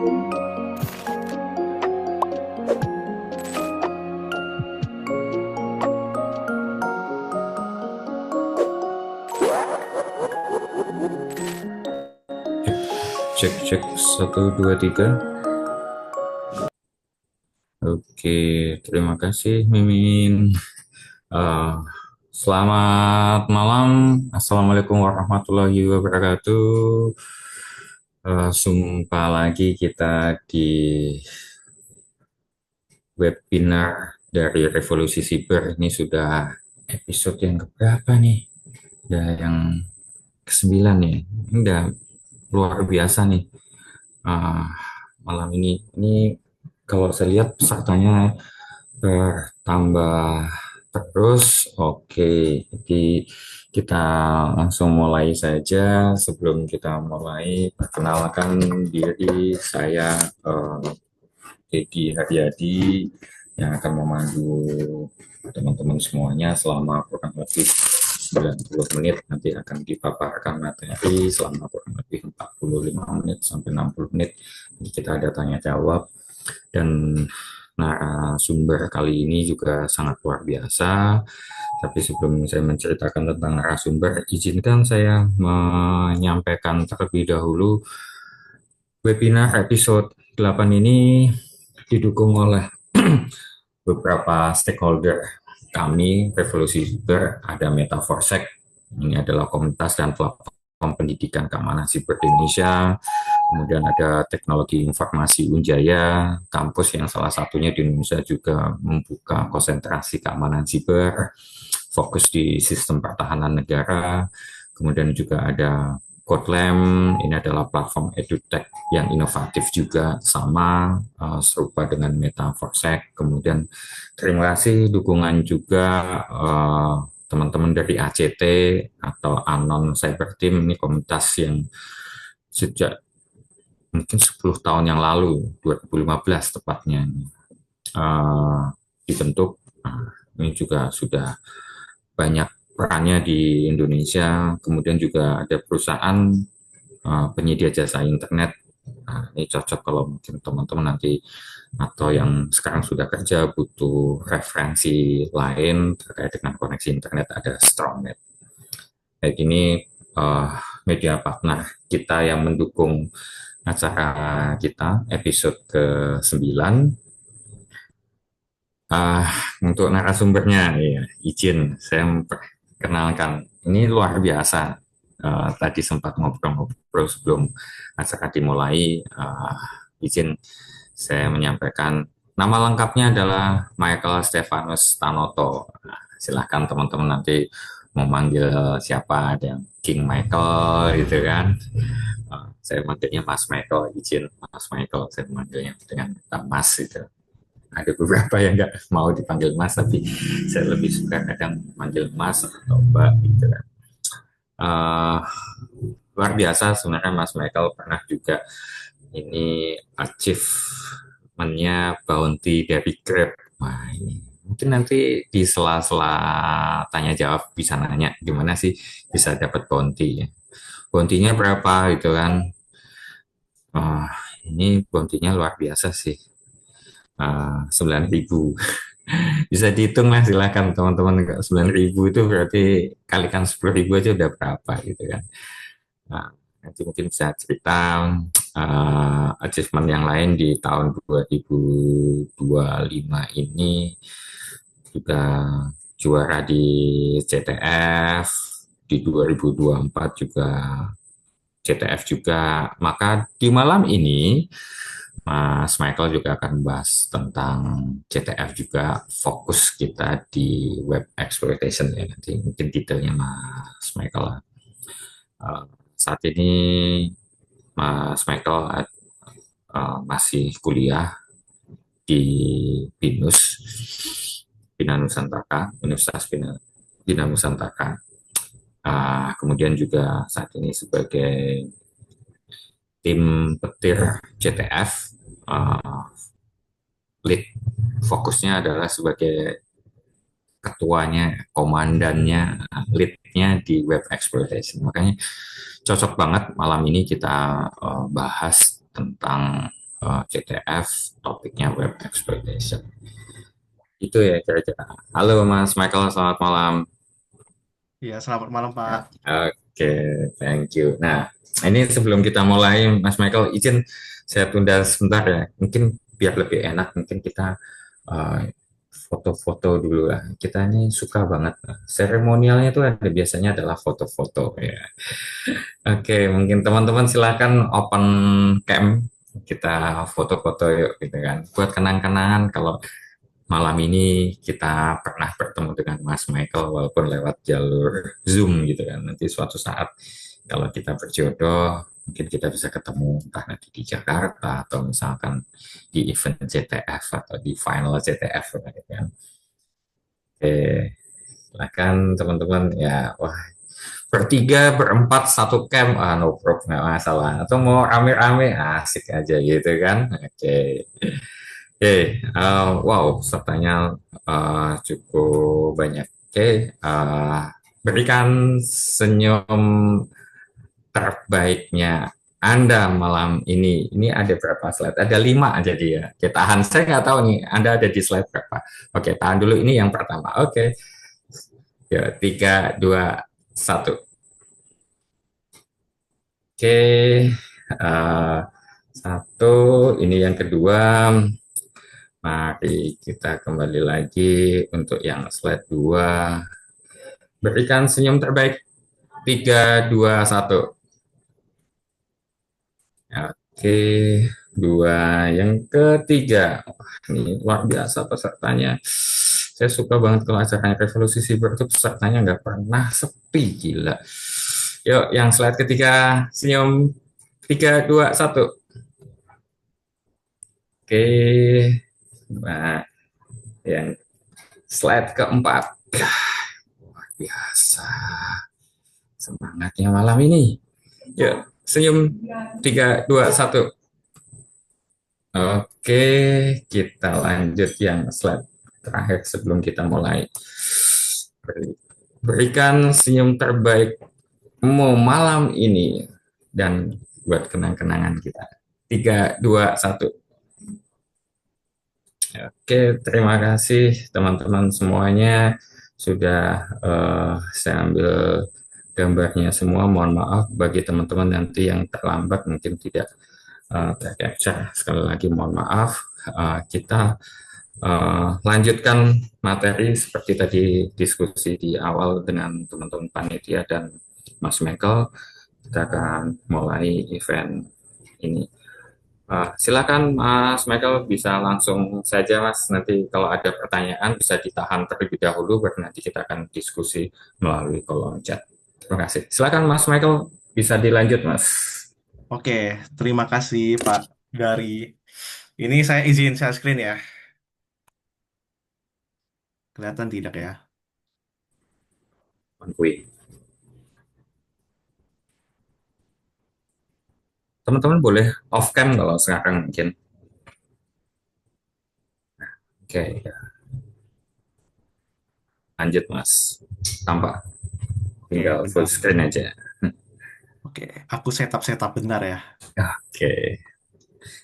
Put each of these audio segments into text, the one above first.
Cek cek 1 2 3. Oke, terima kasih Mimin. Eh, Selamat malam. Assalamualaikum warahmatullahi wabarakatuh. Jumpa lagi kita di webinar dari Revolusi Siber. Ini sudah episode yang keberapa nih? Udah yang ke-9 nih. Ini udah luar biasa nih. Ah, Malam ini. Ini kalau saya lihat pesertanya bertambah terus. Oke, jadi kita langsung mulai saja. Sebelum kita mulai, perkenalkan diri saya, Dedi Haryadi, yang akan memandu teman-teman semuanya selama kurang lebih 90 menit. Nanti akan dipaparkan materi selama kurang lebih 45 menit sampai 60 menit. Jadi kita ada tanya jawab. Dan narasumber kali ini juga sangat luar biasa. Tapi sebelum saya menceritakan tentang narasumber, izinkan saya menyampaikan terlebih dahulu webinar episode 8 ini didukung oleh beberapa stakeholder kami, Revolusi Siber. Ada Meta4Sec, ini adalah komunitas dan platform pendidikan keamanan siber di Indonesia. Kemudian ada Teknologi Informasi Unjaya, kampus yang salah satunya di Indonesia juga membuka konsentrasi keamanan siber, fokus di sistem pertahanan negara. Kemudian juga ada Kotlem, ini adalah platform edutech yang inovatif juga, sama serupa dengan Meta4Sec. Kemudian terima kasih dukungan juga teman-teman dari ACT atau Anon Cyber Team. Ini komunitas yang sejak mungkin 10 tahun yang lalu, 2015 tepatnya, uh, dibentuk. Ini juga sudah banyak perannya di Indonesia. Kemudian juga ada perusahaan penyedia jasa internet. Ini cocok kalau mungkin teman-teman nanti atau yang sekarang sudah kerja butuh referensi lain terkait dengan koneksi internet, ada StrongNet. Kayak ini uh, media partner kita yang mendukung acara kita episode ke-9. Ah, untuk narasumbernya, ya, izin saya memperkenalkan. Ini luar biasa. Tadi sempat ngobrol-ngobrol sebelum acara dimulai. Izin saya menyampaikan nama lengkapnya adalah Michael Stefanus Tanoto. Nah, silahkan teman-teman nanti mau manggil siapa, ada yang King Michael gitu kan. Saya manggilnya Mas Michael, izin Mas Michael, saya manggilnya dengan Mas gitu. Ada beberapa yang nggak mau dipanggil Mas, tapi saya lebih suka kadang manggil Mas atau Mbak gitu kan. Uh, Luar biasa sebenarnya Mas Michael pernah juga ini achievementnya bounty dari Grab. Wah, ini mungkin nanti di sela-sela tanya jawab bisa nanya gimana sih bisa dapat bounty ya. Bounty-nya berapa gitu kan. Uh, ini bounty-nya luar biasa sih. 9.000. Bisa dihitung lah, silakan teman-teman. 9.000 itu berarti kalikan 10.000 aja udah berapa gitu kan. Nah, nanti mungkin bisa cerita achievement yang lain di tahun 2025 ini, juga juara di CTF, di 2024 juga CTF juga. Maka di malam ini Mas Michael juga akan membahas tentang CTF juga, fokus kita di web exploitation ya, nanti mungkin detailnya Mas Michael. Uh, Saat ini Mas Michael masih kuliah di BINUS, Bina Nusantara, Universitas Bina Nusantara. Kemudian juga saat ini sebagai tim petir CTF, lead, fokusnya adalah sebagai ketuanya, komandannya, leadnya di web exploitation. Makanya cocok banget malam ini kita bahas tentang CTF, topiknya web exploitation. Itu ya kira-kira. Halo Mas Michael, selamat malam. Iya, selamat malam, Pak. Oke, thank you. Nah, ini sebelum kita mulai, Mas Michael, izin saya tunda sebentar ya. Mungkin biar lebih enak, mungkin kita uh, foto-foto dulu lah. Kita ini suka banget. Seremonialnya itu ada biasanya adalah foto-foto ya. Oke, mungkin teman-teman silakan open cam, kita foto-foto yuk gitu kan. Buat kenang-kenangan kalau malam ini kita pernah bertemu dengan Mas Michael walaupun lewat jalur Zoom gitu kan. Nanti suatu saat kalau kita berjodoh, mungkin kita bisa ketemu entah nanti di Jakarta atau misalkan di event JTF atau di final JTF gitu kan. Oke, silakan teman-teman ya. Wah, bertiga, berempat, satu camp, no problem, nggak masalah. Atau mau rame-rame, asik aja gitu kan. Oke. Oke, wow, pesertanya cukup banyak. Oke, berikan senyum terbaiknya Anda malam ini. Ini ada berapa slide? Ada 5 aja dia. Oke, tahan. Saya nggak tahu nih, Anda ada di slide berapa. Oke, tahan dulu. Ini yang pertama. Oke, ya, 3, 2, 1. Oke, uh, satu. Ini yang kedua. Mari kita kembali lagi untuk yang slide 2. Berikan senyum terbaik. 3, 2, 1. Oke, dua. Yang ketiga. Wah, ini luar biasa pesertanya. Saya suka banget kalau acaranya Revolusi Siber itu pesertanya nggak pernah sepi, gila. Yuk, yang slide ketiga. Senyum. 3, 2, 1. Oke. Nah, yang slide keempat. Luar biasa. Semangatnya malam ini. Yuk, senyum. 3, 2, 1. Oke, kita lanjut yang slide terakhir sebelum kita mulai. Berikan senyum terbaikmu malam ini dan buat kenang-kenangan kita. 3, 2, 1. Oke, terima kasih teman-teman semuanya. Sudah saya ambil gambarnya semua. Mohon maaf bagi teman-teman nanti yang terlambat mungkin tidak tercapture. Sekali lagi mohon maaf. Kita lanjutkan materi seperti tadi diskusi di awal dengan teman-teman panitia dan Mas Michael. Kita akan mulai event ini. Silakan Mas Michael bisa langsung saja Mas. Nanti kalau ada pertanyaan bisa ditahan terlebih dahulu baru nanti kita akan diskusi melalui kolom chat. Terima kasih. Silakan Mas Michael bisa dilanjut Mas. Oke, terima kasih, Pak. Dari ini saya izin share screen ya. Kelihatan tidak ya? Kui. Teman-teman boleh off cam kalau sekarang mungkin. Oke, lanjut Mas. Tampak Oke, tinggal full bentar. screen aja. Oke, aku setup bentar ya. Oke,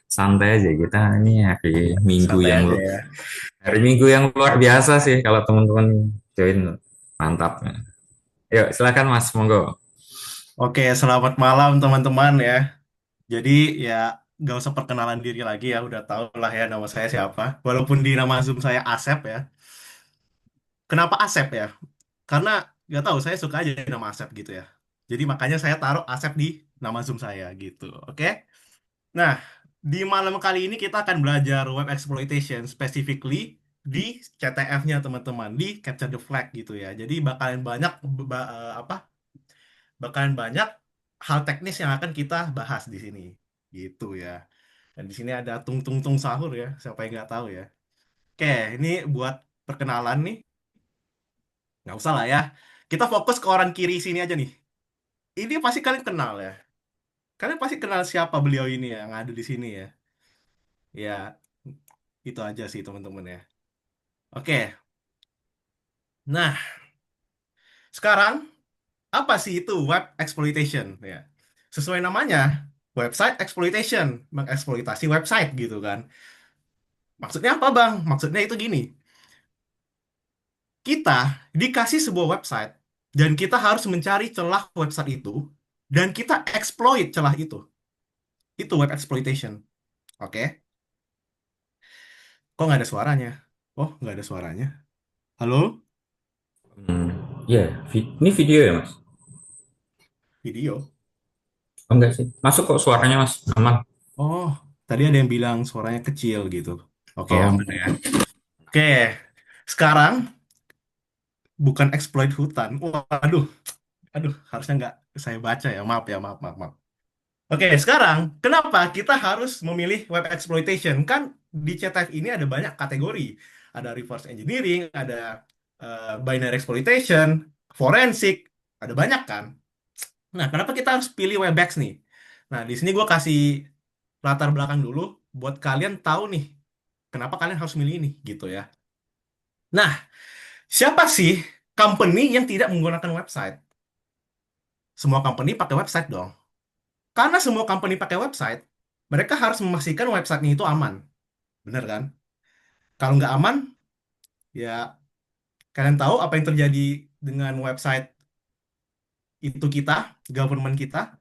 santai aja kita ini Santai aja ya. hari Minggu yang luar biasa sih kalau teman-teman join mantap. Yuk silakan Mas, monggo. Oke, selamat malam teman-teman ya. Jadi ya gak usah perkenalan diri lagi ya, udah tau lah ya nama saya siapa. Walaupun di nama Zoom saya Asep ya. Kenapa Asep ya? Karena gak tahu saya suka aja nama Asep gitu ya. Jadi makanya saya taruh Asep di nama Zoom saya gitu. Oke? Nah, di malam kali ini kita akan belajar web exploitation specifically di CTF-nya teman-teman, di capture the flag gitu ya. Jadi bakalan banyak apa? Bakalan banyak hal teknis yang akan kita bahas di sini. Gitu ya. Dan di sini ada tung tung tung sahur ya, siapa yang nggak tahu ya. Oke, ini buat perkenalan nih, nggak usah lah ya. Kita fokus ke orang kiri sini aja nih. Ini pasti kalian kenal ya. Kalian pasti kenal siapa beliau ini ya, yang ada di sini ya. Ya, itu aja sih teman-teman ya. Oke, nah sekarang apa sih itu web exploitation ya? Sesuai namanya, Website exploitation, mengeksploitasi website gitu kan. Maksudnya apa, Bang? Maksudnya itu gini, kita dikasih sebuah website dan kita harus mencari celah website itu dan kita exploit celah itu. Itu web exploitation. Oke? Kok nggak ada suaranya? Oh, nggak ada suaranya. Halo? Hmm, ya, ini video ya Mas? Video? Oh, enggak sih. Masuk kok suaranya Mas, aman. Oh, tadi ada yang bilang suaranya kecil gitu. Oke, Oh, aman ya. Oke, sekarang bukan exploit hutan. Waduh, aduh, harusnya nggak saya baca ya. Maaf ya, maaf, maaf, maaf. Oke, sekarang kenapa kita harus memilih web exploitation? Kan di CTF ini ada banyak kategori. Ada reverse engineering, ada binary exploitation, forensik, ada banyak kan? Nah, kenapa kita harus pilih Webex nih? Nah, di sini gue kasih latar belakang dulu buat kalian tahu nih kenapa kalian harus milih ini gitu ya. Nah, siapa sih company yang tidak menggunakan website? Semua company pakai website dong. Karena semua company pakai website, mereka harus memastikan websitenya itu aman. Bener kan? Kalau nggak aman, ya kalian tahu apa yang terjadi dengan website itu kita, government kita.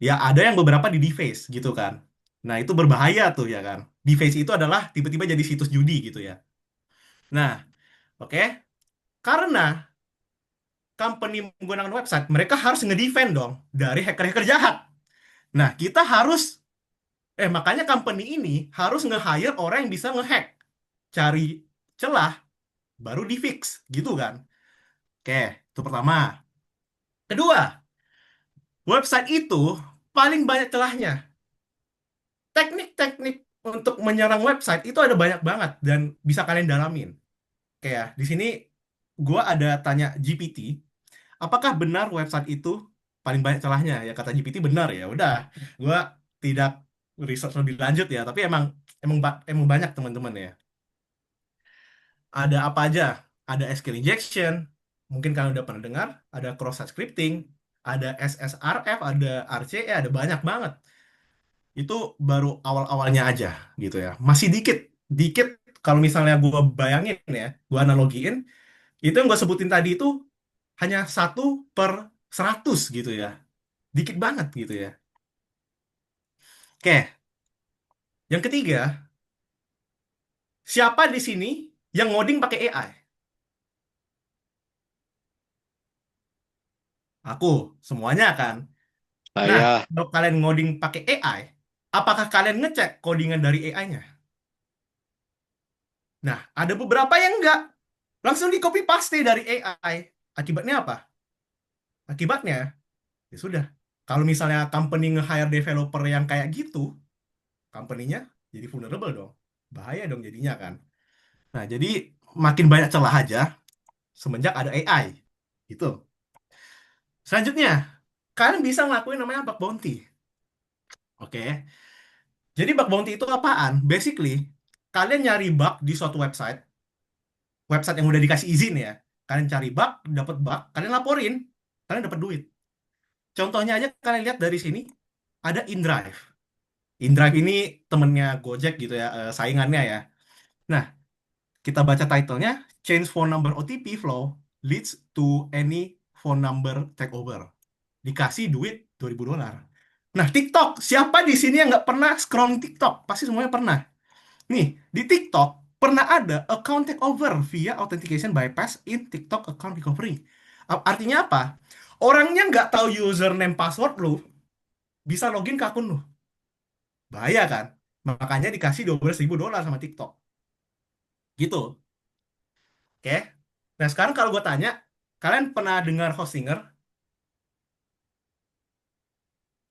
Ya ada yang beberapa di deface gitu kan. Nah itu berbahaya tuh ya kan. Deface itu adalah tiba-tiba jadi situs judi gitu ya. Nah, oke. Karena company menggunakan website, mereka harus nge-defend dong dari hacker-hacker jahat. Nah, kita harus, makanya company ini harus nge-hire orang yang bisa nge-hack. Cari celah, baru di-fix gitu kan. Oke, itu pertama. Kedua, website itu paling banyak celahnya. Teknik-teknik untuk menyerang website itu ada banyak banget dan bisa kalian dalamin. Kayak di sini gua ada tanya GPT, apakah benar website itu paling banyak celahnya? Ya kata GPT benar ya. Udah, gua tidak research lebih lanjut ya, tapi emang banyak teman-teman ya. Ada apa aja? Ada SQL injection, mungkin kalian udah pernah dengar, ada cross-site scripting, ada SSRF, ada RCE, ada banyak banget. Itu baru awal-awalnya aja gitu ya. Masih dikit, dikit kalau misalnya gue bayangin ya, gue analogiin, itu yang gue sebutin tadi itu hanya 1/100 gitu ya. Dikit banget gitu ya. Oke, yang ketiga, siapa di sini yang ngoding pakai AI? Aku, semuanya kan. Nah, Saya, kalau kalian ngoding pakai AI, apakah kalian ngecek codingan dari AI-nya? Nah, ada beberapa yang enggak. Langsung di copy paste dari AI. Akibatnya apa? Akibatnya, ya sudah. Kalau misalnya company nge-hire developer yang kayak gitu, company-nya jadi vulnerable dong. Bahaya dong jadinya kan. Nah, jadi makin banyak celah aja semenjak ada AI. Gitu. Selanjutnya, kalian bisa ngelakuin namanya bug bounty. Oke. Jadi bug bounty itu apaan? Basically, kalian nyari bug di suatu website, website yang udah dikasih izin ya. Kalian cari bug, dapat bug, kalian laporin, kalian dapat duit. Contohnya aja kalian lihat dari sini, ada InDrive. InDrive ini temennya Gojek gitu ya, saingannya ya. Nah, kita baca titlenya, Change Phone Number OTP Flow Leads to Any Phone Number Takeover. Dikasih duit $2.000. Nah, TikTok. Siapa di sini yang nggak pernah scrolling TikTok? Pasti semuanya pernah. Nih, di TikTok pernah ada account takeover via authentication bypass in TikTok account recovery. Artinya apa? Orangnya nggak tahu username password lu, bisa login ke akun lu. Bahaya kan? Makanya dikasih $12.000 sama TikTok. Gitu. Oke. Nah, sekarang kalau gue tanya, kalian pernah dengar Hostinger?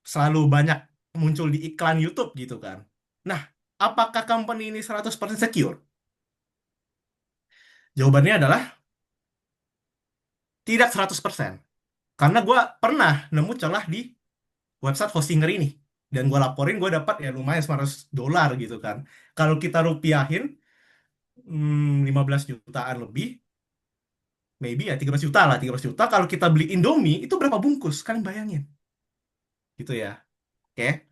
Selalu banyak muncul di iklan YouTube gitu kan. Nah, apakah company ini 100% secure? Jawabannya adalah tidak 100%. Karena gue pernah nemu celah di website Hostinger ini. Dan gue laporin, gue dapat ya lumayan $900 gitu kan. Kalau kita rupiahin, 15 jutaan lebih, maybe ya 13 juta lah, 13 juta. Kalau kita beli Indomie, itu berapa bungkus? Kalian bayangin. Gitu ya. Oke.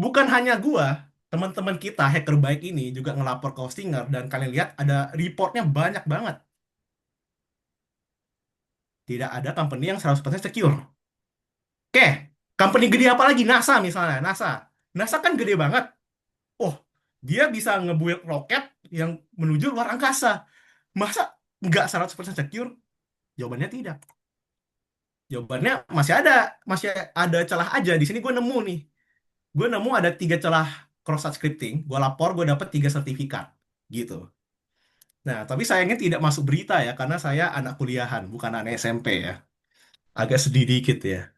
Bukan hanya gua, teman-teman kita hacker baik ini juga ngelapor ke Hostinger dan kalian lihat ada reportnya banyak banget. Tidak ada company yang 100% secure. Oke, company gede apa lagi? NASA misalnya, NASA. NASA kan gede banget. Oh, dia bisa ngebuild roket yang menuju luar angkasa. Masa nggak 100% secure? Jawabannya tidak. Jawabannya masih ada celah aja. Di sini gue nemu nih. Gue nemu ada 3 celah cross-site scripting. Gue lapor, gue dapet 3 sertifikat. Gitu. Nah, tapi sayangnya tidak masuk berita ya, karena saya anak kuliahan, bukan anak SMP ya. Agak sedih dikit ya.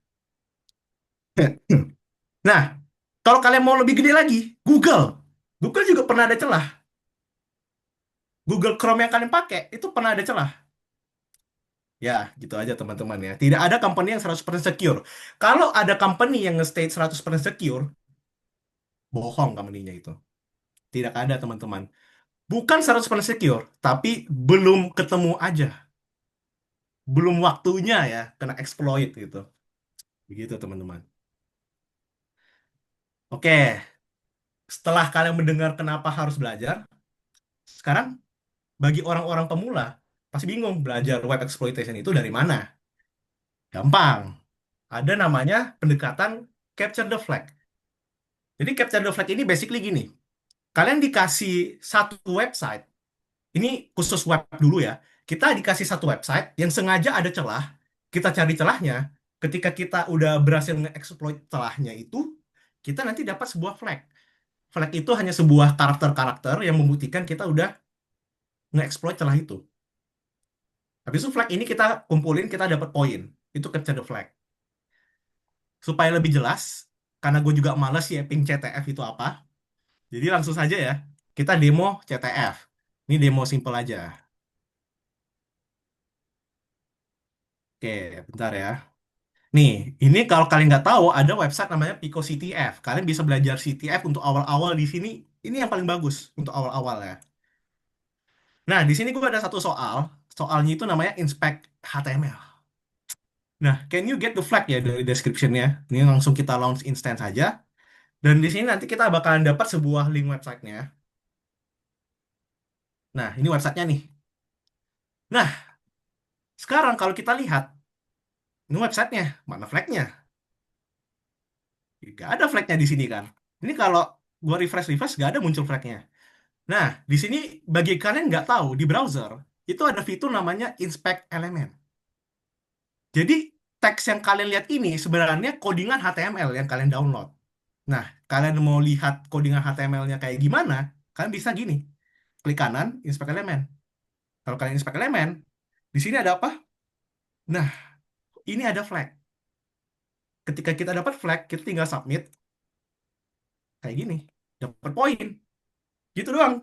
Nah, kalau kalian mau lebih gede lagi, Google. Google juga pernah ada celah. Google Chrome yang kalian pakai, itu pernah ada celah. Ya, gitu aja teman-teman ya. Tidak ada company yang 100% secure. Kalau ada company yang nge-state 100% secure, bohong company-nya itu. Tidak ada teman-teman. Bukan 100% secure, tapi belum ketemu aja. Belum waktunya ya, kena exploit gitu. Begitu teman-teman. Oke, setelah kalian mendengar kenapa harus belajar, sekarang bagi orang-orang pemula, pasti bingung belajar web exploitation itu dari mana. Gampang. Ada namanya pendekatan capture the flag. Jadi capture the flag ini basically gini. Kalian dikasih satu website, ini khusus web dulu ya. Kita dikasih satu website yang sengaja ada celah, kita cari celahnya. Ketika kita udah berhasil nge-exploit celahnya itu, kita nanti dapat sebuah flag. Flag itu hanya sebuah karakter-karakter yang membuktikan kita udah nge-exploit celah itu. Habis itu flag ini kita kumpulin, kita dapat poin. Itu capture the flag. Supaya lebih jelas, karena gue juga males ya ping CTF itu apa. Jadi langsung saja ya, kita demo CTF. Ini demo simple aja. Oke, bentar ya. Nih, ini kalau kalian nggak tahu, ada website namanya Pico CTF. Kalian bisa belajar CTF untuk awal-awal di sini. Ini yang paling bagus untuk awal-awal ya. Nah, di sini gue ada satu soal. Soalnya itu namanya inspect HTML. Nah, can you get the flag ya dari description-nya? Ini langsung kita launch instance aja. Dan di sini nanti kita bakalan dapat sebuah link websitenya. Nah, ini websitenya nih. Nah, sekarang kalau kita lihat, ini websitenya, mana flagnya? Gak ada flagnya di sini kan. Ini kalau gua refresh gak ada muncul flagnya. Nah, di sini bagi kalian nggak tahu di browser itu ada fitur namanya inspect element. Jadi teks yang kalian lihat ini sebenarnya codingan HTML yang kalian download. Nah, kalian mau lihat codingan HTML-nya kayak gimana? Kalian bisa gini, klik kanan, inspect element. Kalau kalian inspect element, di sini ada apa? Nah, ini ada flag. Ketika kita dapat flag, kita tinggal submit kayak gini, dapat poin. Gitu doang.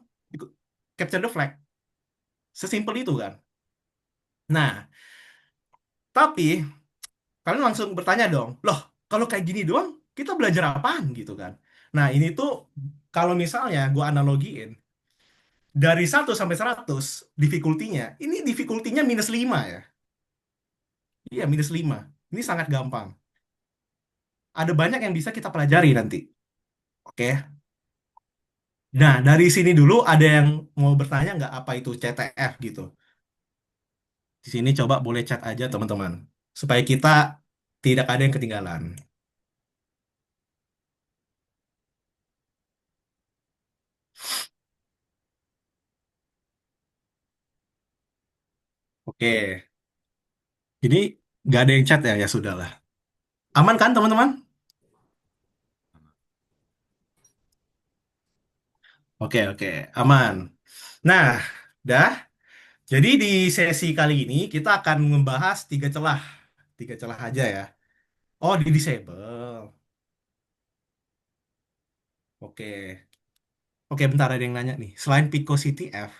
Capture the flag. Sesimpel itu kan. Nah, tapi kalian langsung bertanya dong, loh, kalau kayak gini doang, kita belajar apaan gitu kan? Nah, ini tuh kalau misalnya gue analogiin, dari 1 sampai 100 difficulty-nya, ini difficulty-nya -5 ya. Iya, -5. Ini sangat gampang. Ada banyak yang bisa kita pelajari nanti. Oke. Nah, dari sini dulu ada yang mau bertanya nggak apa itu CTF gitu. Di sini coba boleh chat aja teman-teman. Supaya kita tidak ada yang ketinggalan. Oke. Jadi nggak ada yang chat ya, ya sudahlah. Aman kan teman-teman? Oke, oke, aman. Nah, dah. Jadi di sesi kali ini kita akan membahas 3 celah. 3 celah aja ya. Oh, di disable. Oke. Oke, bentar ada yang nanya nih. Selain Pico CTF,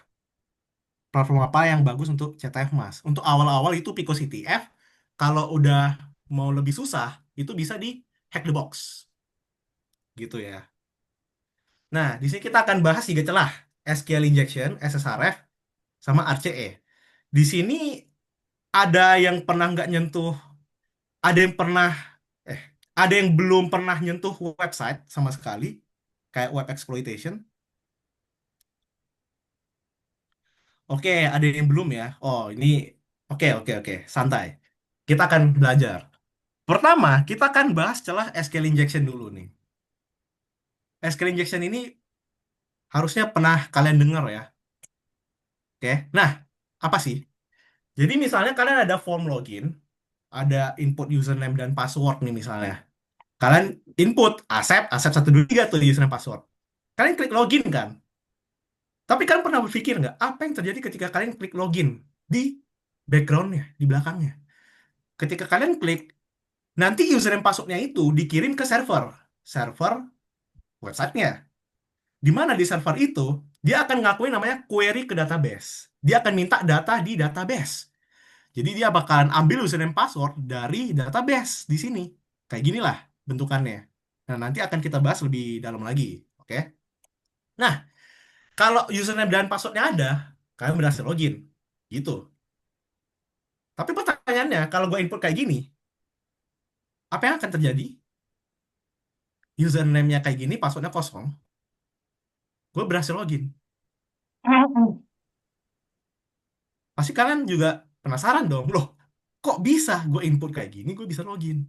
platform apa yang bagus untuk CTF, Mas? Untuk awal-awal itu Pico CTF. Kalau udah mau lebih susah, itu bisa di Hack the Box. Gitu ya. Nah, di sini kita akan bahas 3 celah. SQL injection, SSRF, sama RCE. Di sini ada yang pernah nggak nyentuh, ada yang pernah, eh, Ada yang belum pernah nyentuh website sama sekali, kayak web exploitation. Oke, ada yang belum ya. Oh, ini oke, oke, oke, santai. Kita akan belajar. Pertama, kita akan bahas celah SQL injection dulu nih. SQL injection ini harusnya pernah kalian dengar ya. Oke. Nah, apa sih? Jadi misalnya kalian ada form login, ada input username dan password nih misalnya. Kalian input Asep, Asep 123 tuh username password. Kalian klik login kan? Tapi kalian pernah berpikir nggak, apa yang terjadi ketika kalian klik login di backgroundnya, di belakangnya? Ketika kalian klik, nanti username passwordnya itu dikirim ke server websitenya. Di mana di server itu, dia akan ngakuin namanya query ke database. Dia akan minta data di database. Jadi dia bakalan ambil username password dari database di sini. Kayak ginilah bentukannya. Nah, nanti akan kita bahas lebih dalam lagi. Oke? Nah, kalau username dan passwordnya ada, kalian berhasil login. Gitu. Tapi pertanyaannya, kalau gue input kayak gini, apa yang akan terjadi? Username-nya kayak gini, passwordnya kosong. Gue berhasil login. Pasti kalian juga penasaran dong. Loh, kok bisa gue input kayak gini, gue bisa login?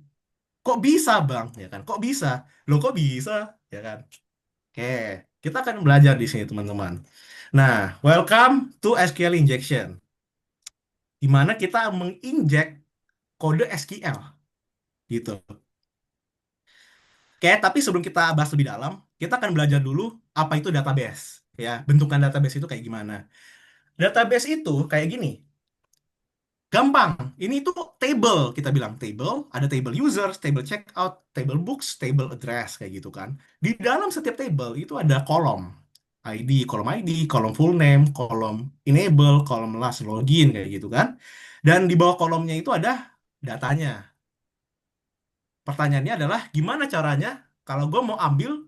Kok bisa, Bang? Ya kan? Kok bisa? Loh, kok bisa? Ya kan? Oke, kita akan belajar di sini, teman-teman. Nah, welcome to SQL injection, di mana kita menginjek kode SQL, gitu. Oke, tapi sebelum kita bahas lebih dalam, kita akan belajar dulu apa itu database. Ya, bentukan database itu kayak gimana. Database itu kayak gini. Gampang. Ini tuh table, kita bilang table. Ada table users, table checkout, table books, table address, kayak gitu kan. Di dalam setiap table itu ada kolom. ID, kolom full name, kolom enable, kolom last login, kayak gitu kan. Dan di bawah kolomnya itu ada datanya. Pertanyaannya adalah gimana caranya kalau gue mau ambil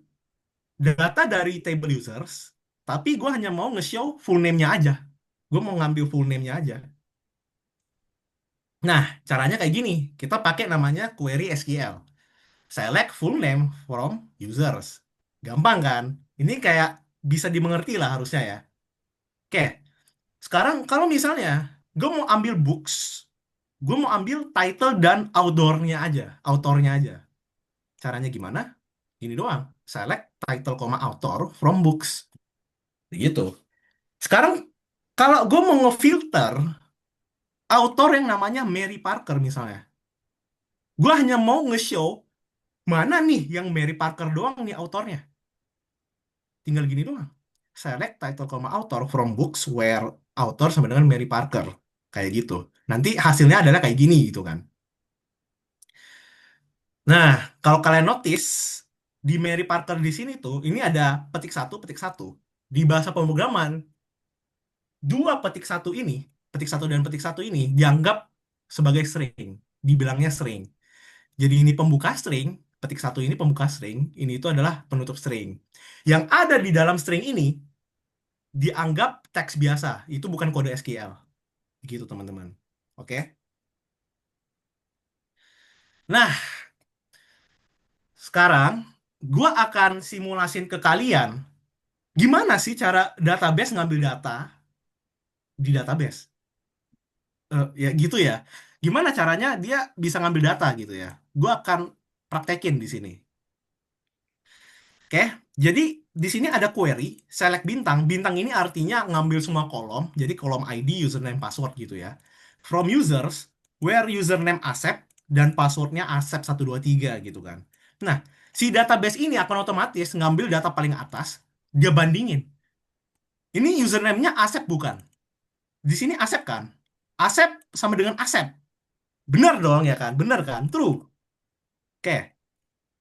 data dari table users, tapi gue hanya mau nge-show full name-nya aja. Gue mau ngambil full name-nya aja. Nah, caranya kayak gini. Kita pakai namanya query SQL. Select full name from users. Gampang kan? Ini kayak bisa dimengerti lah harusnya ya. Oke, sekarang kalau misalnya gue mau ambil books, gue mau ambil title dan autornya aja. Caranya gimana? Ini doang. Select title, author from books. Gitu. Sekarang kalau gue mau ngefilter author yang namanya Mary Parker misalnya, gue hanya mau nge-show mana nih yang Mary Parker doang nih autornya. Tinggal gini doang. Select title, author from books where author sama dengan Mary Parker. Kayak gitu. Nanti hasilnya adalah kayak gini gitu kan. Nah, kalau kalian notice, di Mary Parker di sini tuh, ini ada petik satu, petik satu. Di bahasa pemrograman, dua petik satu dan petik satu ini dianggap sebagai string. Dibilangnya string. Jadi ini pembuka string, petik satu ini pembuka string, ini itu adalah penutup string. Yang ada di dalam string ini dianggap teks biasa, itu bukan kode SQL. Gitu teman-teman. Oke. Nah, sekarang gua akan simulasin ke kalian gimana sih cara database ngambil data di database. Ya gitu ya. Gimana caranya dia bisa ngambil data gitu ya. Gua akan praktekin di sini. Oke, jadi di sini ada query, select bintang. Bintang ini artinya ngambil semua kolom, jadi kolom ID, username, password gitu ya. From users, where username Asep dan passwordnya Asep123 gitu kan. Nah, si database ini akan otomatis ngambil data paling atas, dia bandingin. Ini username-nya Asep bukan? Di sini Asep kan? Asep sama dengan Asep. Benar dong ya kan? Benar kan? True. Oke,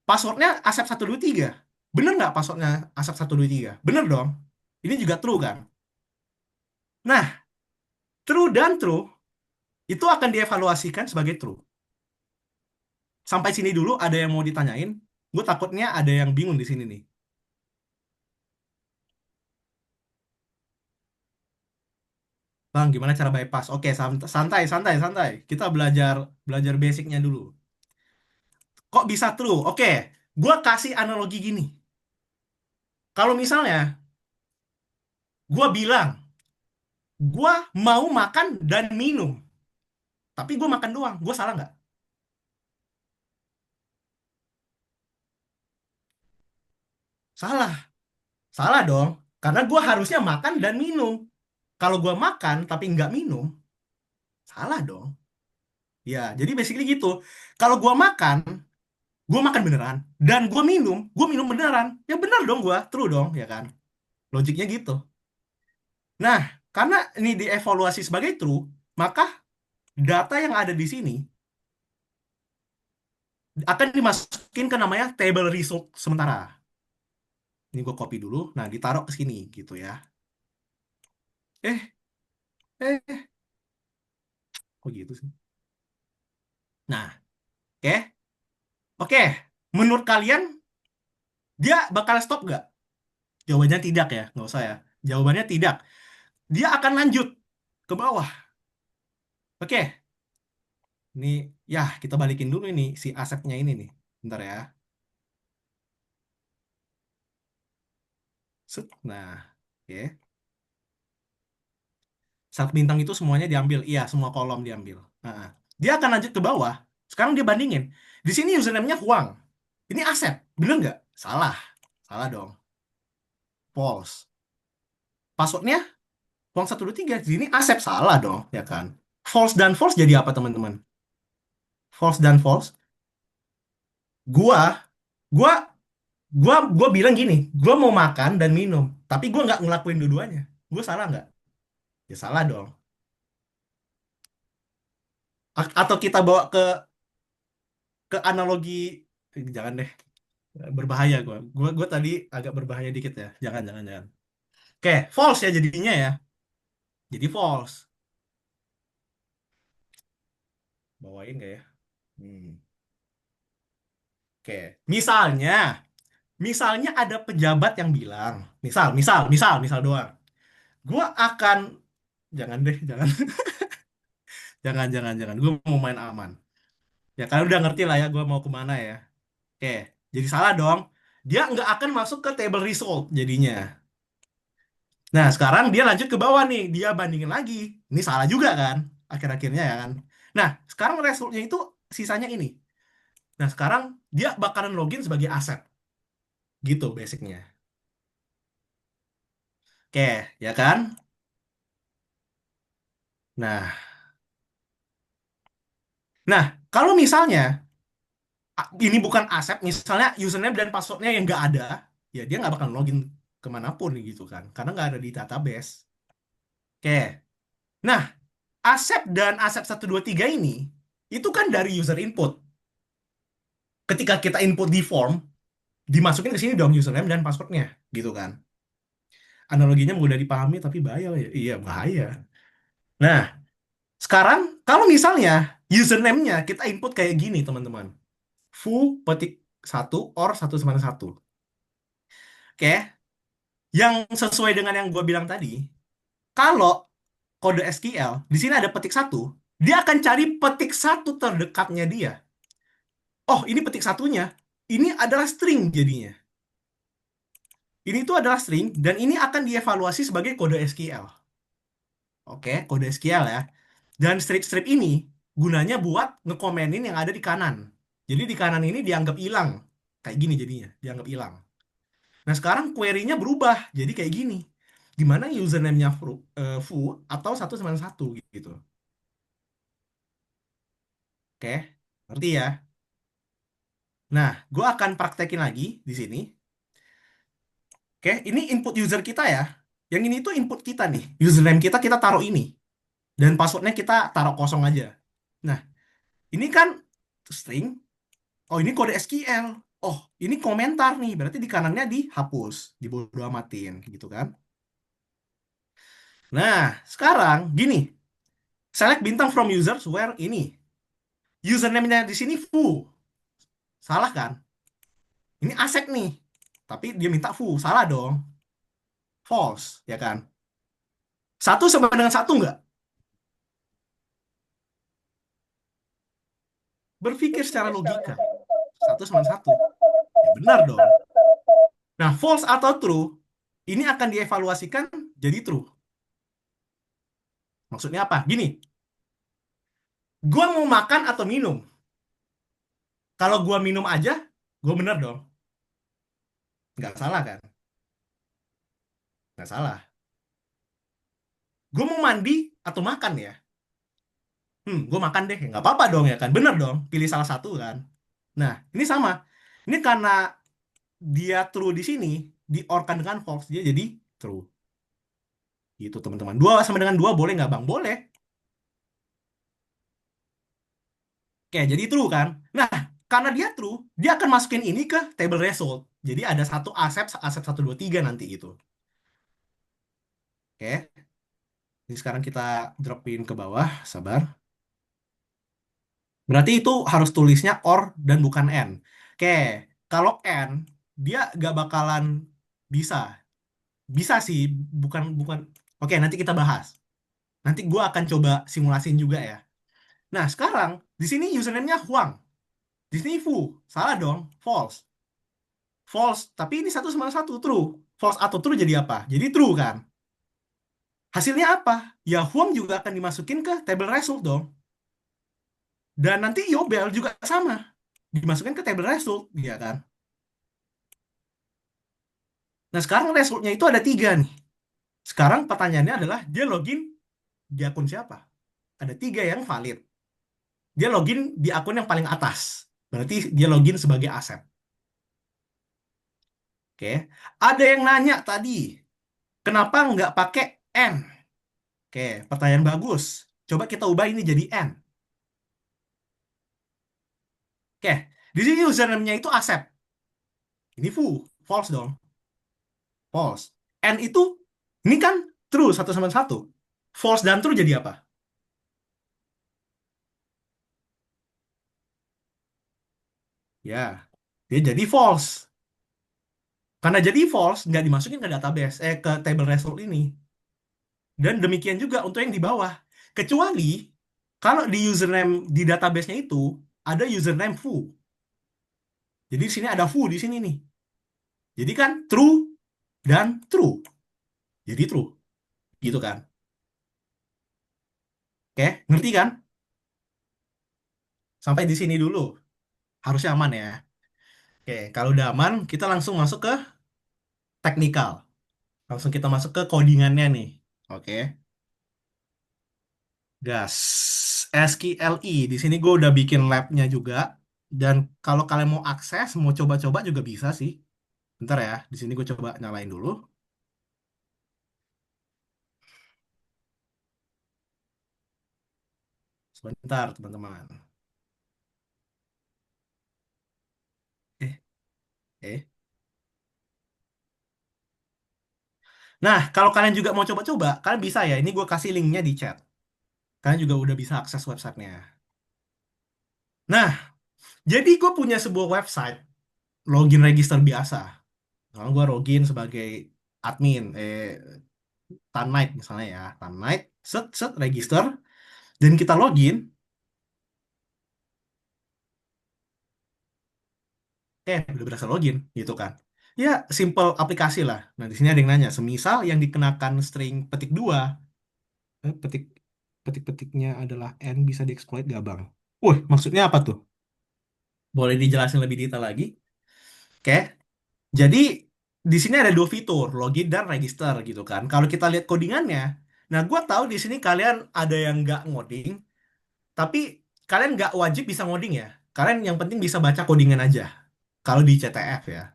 passwordnya Asep123. Bener nggak passwordnya Asep123? Bener dong. Ini juga true kan? Nah, true dan true itu akan dievaluasikan sebagai true. Sampai sini dulu ada yang mau ditanyain. Gue takutnya ada yang bingung di sini nih. Bang, gimana cara bypass? Oke, santai, santai, santai. Kita belajar belajar basicnya dulu. Kok bisa true? Oke, gua kasih analogi gini. Kalau misalnya gua bilang, gua mau makan dan minum, tapi gua makan doang, gua salah nggak? Salah, salah dong. Karena gua harusnya makan dan minum. Kalau gua makan tapi nggak minum, salah dong. Ya, jadi basically gitu. Kalau gua makan beneran. Dan gua minum beneran. Ya bener dong gua, true dong, ya kan? Logiknya gitu. Nah, karena ini dievaluasi sebagai true, maka data yang ada di sini akan dimasukin ke namanya table result sementara. Ini gue copy dulu, nah ditaruh ke sini gitu ya. Eh, kok gitu sih? Nah, oke, oke. Menurut kalian dia bakal stop nggak? Jawabannya tidak ya, nggak usah ya. Jawabannya tidak. Dia akan lanjut ke bawah. Oke, ini ya kita balikin dulu ini si asetnya ini nih. Bentar ya. Set. Nah, oke. Satu bintang itu semuanya diambil. Iya, semua kolom diambil. Nah, dia akan lanjut ke bawah. Sekarang dia bandingin. Di sini username-nya Huang. Ini Asep. Bener nggak? Salah. Salah dong. False. Passwordnya Huang 123. Di sini Asep. Salah dong. Ya kan? False dan false jadi apa teman-teman? False dan false. Gua, gua, gua bilang gini. Gua mau makan dan minum. Tapi gua nggak ngelakuin dua-duanya. Gua salah nggak? Ya salah dong. Atau kita bawa ke analogi. Jangan deh. Berbahaya gue tadi agak berbahaya dikit ya, jangan jangan jangan. Oke, false ya jadinya ya, jadi false. Bawain nggak ya? Hmm. Oke, misalnya ada pejabat yang bilang, misal doang, gue akan, jangan deh, jangan jangan, gue mau main aman ya, kalian udah ngerti lah ya gue mau kemana ya. Oke, jadi salah dong, dia nggak akan masuk ke table result jadinya. Nah, sekarang dia lanjut ke bawah nih. Dia bandingin lagi. Ini salah juga kan? Akhir-akhirnya ya kan? Nah, sekarang resultnya itu sisanya ini. Nah, sekarang dia bakalan login sebagai aset. Gitu basicnya. Oke, ya kan? Nah, nah kalau misalnya ini bukan aset, misalnya username dan passwordnya yang nggak ada, ya dia nggak bakal login kemanapun gitu kan. Karena nggak ada di database. Oke, nah aset dan aset 123 ini, itu kan dari user input. Ketika kita input di form, dimasukin ke sini dong username dan passwordnya gitu kan. Analoginya mudah dipahami tapi bahaya ya. Iya bahaya. Nah, sekarang kalau misalnya username-nya kita input kayak gini teman-teman, foo petik satu or satu sama satu. Oke, yang sesuai dengan yang gue bilang tadi, kalau kode SQL di sini ada petik satu, dia akan cari petik satu terdekatnya dia. Oh, ini petik satunya. Ini adalah string jadinya. Ini tuh adalah string dan ini akan dievaluasi sebagai kode SQL. Oke, kode SQL ya. Dan strip-strip ini gunanya buat ngekomenin yang ada di kanan. Jadi di kanan ini dianggap hilang. Kayak gini jadinya, dianggap hilang. Nah, sekarang query-nya berubah. Jadi kayak gini. Di mana username-nya foo atau satu sama satu gitu. Oke, ngerti ya? Nah, gue akan praktekin lagi di sini. Oke, ini input user kita ya. Yang ini tuh input kita nih. Username kita taruh ini. Dan passwordnya kita taruh kosong aja. Nah, ini kan string. Oh, ini kode SQL. Oh, ini komentar nih. Berarti di kanannya dihapus, dibodo amatin, gitu kan? Nah, sekarang gini. Select bintang from users where ini. Username-nya di sini foo. Salah kan? Ini Asep nih. Tapi dia minta foo. Salah dong. False, ya kan? Satu sama dengan satu nggak? Berpikir secara logika. satu sama satu. Ya benar dong. Nah, false atau true, ini akan dievaluasikan jadi true. Maksudnya apa? Gini, gua mau makan atau minum. Kalau gua minum aja, gua bener dong. Nggak salah kan? Nggak salah. Gua mau mandi atau makan ya? Gua makan deh. Nggak apa-apa dong ya kan? Bener dong. Pilih salah satu kan? Nah, ini sama. Ini karena dia true di sini, diorkan dengan false, dia jadi true. Gitu teman-teman. Dua sama dengan dua boleh nggak bang? Boleh. Oke, jadi true kan? Nah, karena dia true, dia akan masukin ini ke table result. Jadi ada satu asep, asep satu 2 3 nanti gitu. Oke, ini sekarang kita dropin ke bawah, sabar. Berarti itu harus tulisnya or dan bukan n. Oke, kalau n, dia gak bakalan bisa. Bisa sih, bukan bukan. Oke, nanti kita bahas. Nanti gua akan coba simulasin juga ya. Nah, sekarang di sini username-nya Huang. Di sini Fu. Salah dong, false. False, tapi ini satu sama satu true. False atau true jadi apa? Jadi true kan? Hasilnya apa? Ya Huang juga akan dimasukin ke table result dong. Dan nanti Yobel juga sama. Dimasukin ke table result, ya kan? Nah sekarang resultnya itu ada tiga nih. Sekarang pertanyaannya adalah dia login di akun siapa? Ada tiga yang valid. Dia login di akun yang paling atas. Berarti dia login sebagai aset. Oke. Ada yang nanya tadi, kenapa nggak pakai N? Oke, pertanyaan bagus. Coba kita ubah ini jadi N. Oke, di sini username-nya itu Asep. Ini false dong, false. N itu, ini kan true satu sama satu. False dan true jadi apa? Ya, dia jadi false. Karena jadi false, nggak dimasukin ke database, ke table result ini. Dan demikian juga untuk yang di bawah. Kecuali kalau di username di database-nya itu ada username foo. Jadi di sini ada foo di sini nih. Jadi kan true dan true. Jadi true, gitu kan? Oke, ngerti kan? Sampai di sini dulu. Harusnya aman ya. Oke, kalau udah aman, kita langsung masuk ke teknikal. Langsung kita masuk ke codingannya nih. Oke, gas. SQLI. Di sini gue udah bikin labnya juga. Dan kalau kalian mau akses, mau coba-coba juga bisa sih. Bentar ya, di sini gue coba nyalain dulu. Sebentar, teman-teman. Eh, eh. Nah, kalau kalian juga mau coba-coba, kalian bisa ya. Ini gue kasih linknya di chat. Kalian juga udah bisa akses websitenya. Nah, jadi gue punya sebuah website login register biasa. Kalau gue login sebagai admin, Tannight misalnya ya, Tannight, set set register, dan kita login, udah berhasil login, gitu kan? Ya, simple aplikasi lah. Nah, di sini ada yang nanya, semisal yang dikenakan string petik dua, petik petik-petiknya adalah n bisa dieksploit gak bang? Wih, maksudnya apa tuh? Boleh dijelasin lebih detail lagi? Oke, jadi di sini ada dua fitur, login dan register gitu kan. Kalau kita lihat codingannya, nah gue tahu di sini kalian ada yang nggak ngoding, tapi kalian nggak wajib bisa ngoding ya. Kalian yang penting bisa baca codingan aja. Kalau di CTF ya.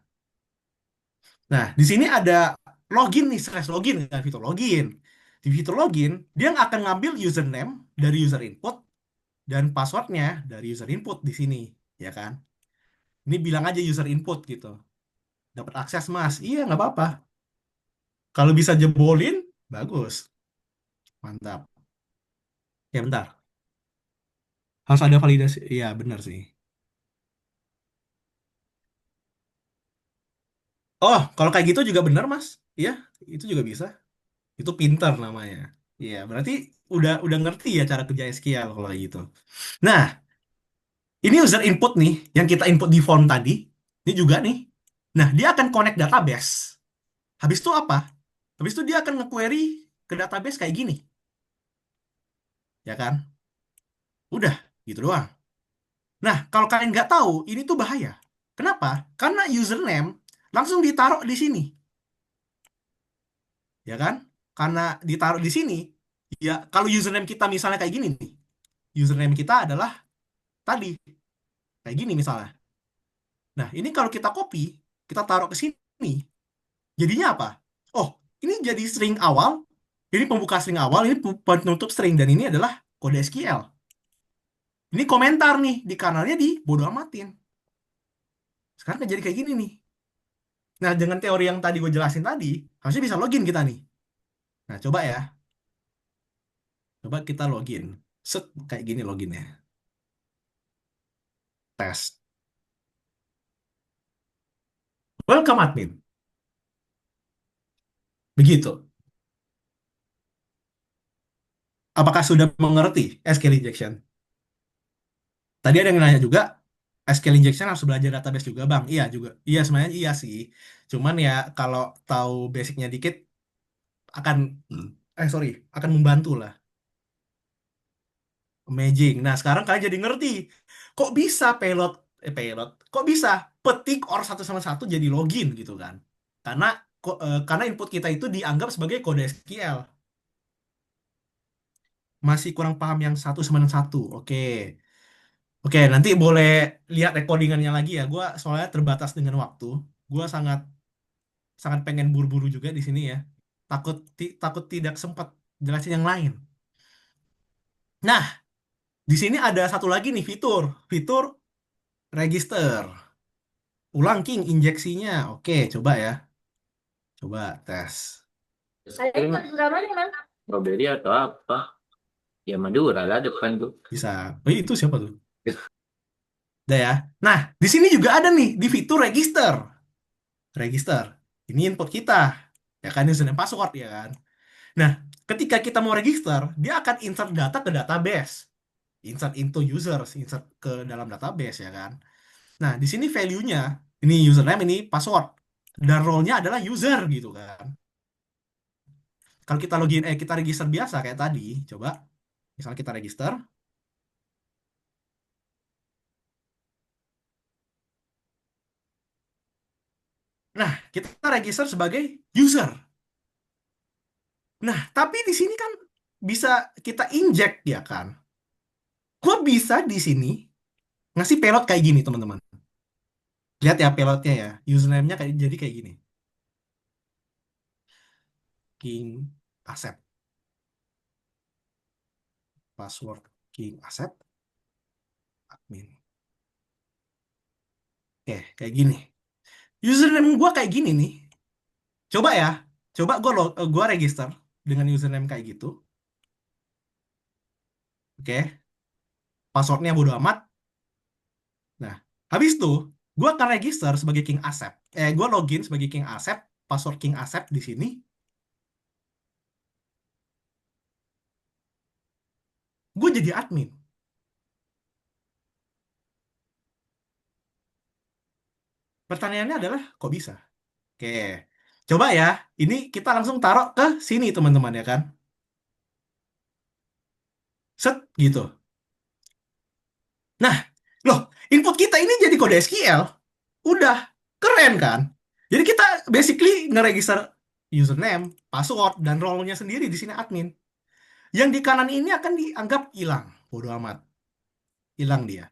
Nah, di sini ada login nih, slash login kan, fitur login. Di fitur login, dia akan ngambil username dari user input dan passwordnya dari user input di sini, ya kan? Ini bilang aja user input gitu. Dapat akses mas, iya nggak apa-apa. Kalau bisa jebolin, bagus, mantap. Ya bentar, harus ada validasi. Iya benar sih. Oh, kalau kayak gitu juga benar mas. Iya, itu juga bisa. Itu pinter namanya. Iya, berarti udah ngerti ya cara kerja SQL kalau kayak gitu. Nah, Ini user input nih, yang kita input di form tadi. Ini juga nih. Nah, dia akan connect database. Habis itu apa? Habis itu dia akan nge-query ke database kayak gini. Ya kan? Udah, gitu doang. Nah, kalau kalian nggak tahu, ini tuh bahaya. Kenapa? Karena username langsung ditaruh di sini. Ya kan? Karena ditaruh di sini, ya kalau username kita misalnya kayak gini nih. Username kita adalah tadi. Kayak gini misalnya. Nah, ini kalau kita copy, kita taruh ke sini. Jadinya apa? Oh, ini jadi string awal, ini pembuka string awal, ini penutup string, dan ini adalah kode SQL. Ini komentar nih, di kanalnya di bodo amatin. Sekarang kan jadi kayak gini nih. Nah, dengan teori yang tadi gue jelasin tadi, harusnya bisa login kita nih. Nah, coba ya. Coba kita login. Set, kayak gini loginnya. Tes. Welcome admin. Begitu. Apakah sudah mengerti SQL injection? Tadi ada yang nanya juga, SQL injection harus belajar database juga, Bang. Iya juga. Iya, sebenarnya iya sih. Cuman ya kalau tahu basicnya dikit akan sorry, akan membantu lah. Amazing. Nah, sekarang kalian jadi ngerti. Kok bisa payload? Kok bisa petik or satu sama satu jadi login gitu kan? Karena karena input kita itu dianggap sebagai kode SQL. Masih kurang paham yang satu sama satu. Oke. Oke, nanti boleh lihat recordingannya lagi ya. Gua soalnya terbatas dengan waktu. Gua sangat sangat pengen buru-buru juga di sini ya. Takut tidak sempat jelasin yang lain. Nah, di sini ada satu lagi nih fitur register. Ulang King injeksinya. Oke, coba ya. Coba tes. Saya ikut dramanya man. Strawberry atau apa? Ya Madura lah depan tuh. Bisa. Oh, itu siapa tuh? Udah ya. Nah, di sini juga ada nih di fitur register. Register. Ini input kita. Ya kan, username password ya kan. Nah, ketika kita mau register, dia akan insert data ke database. Insert into users, insert ke dalam database ya kan. Nah, di sini value-nya, ini username, ini password. Dan role-nya adalah user gitu kan. Kalau kita login, kita register biasa kayak tadi, coba. Misalnya kita register. Nah, kita register sebagai user. Nah, tapi di sini kan bisa kita inject ya kan. Gua bisa di sini ngasih payload kayak gini, teman-teman. Lihat ya payloadnya ya. Username-nya kayak jadi kayak gini. King Asep. Password King Asep. Admin. Oke, kayak gini. Username gua kayak gini nih. Coba ya. Coba gua register dengan username kayak gitu. Oke. Passwordnya bodo amat. Nah, habis itu gua akan register sebagai King Asep. Gua login sebagai King Asep. Password King Asep di sini. Gue jadi admin. Pertanyaannya adalah, kok bisa? Oke, coba ya. Ini kita langsung taruh ke sini, teman-teman, ya kan? Set, gitu. Nah, loh, input kita ini jadi kode SQL. Udah, keren kan? Jadi kita basically ngeregister username, password, dan role-nya sendiri di sini admin. Yang di kanan ini akan dianggap hilang. Bodoh amat. Hilang dia.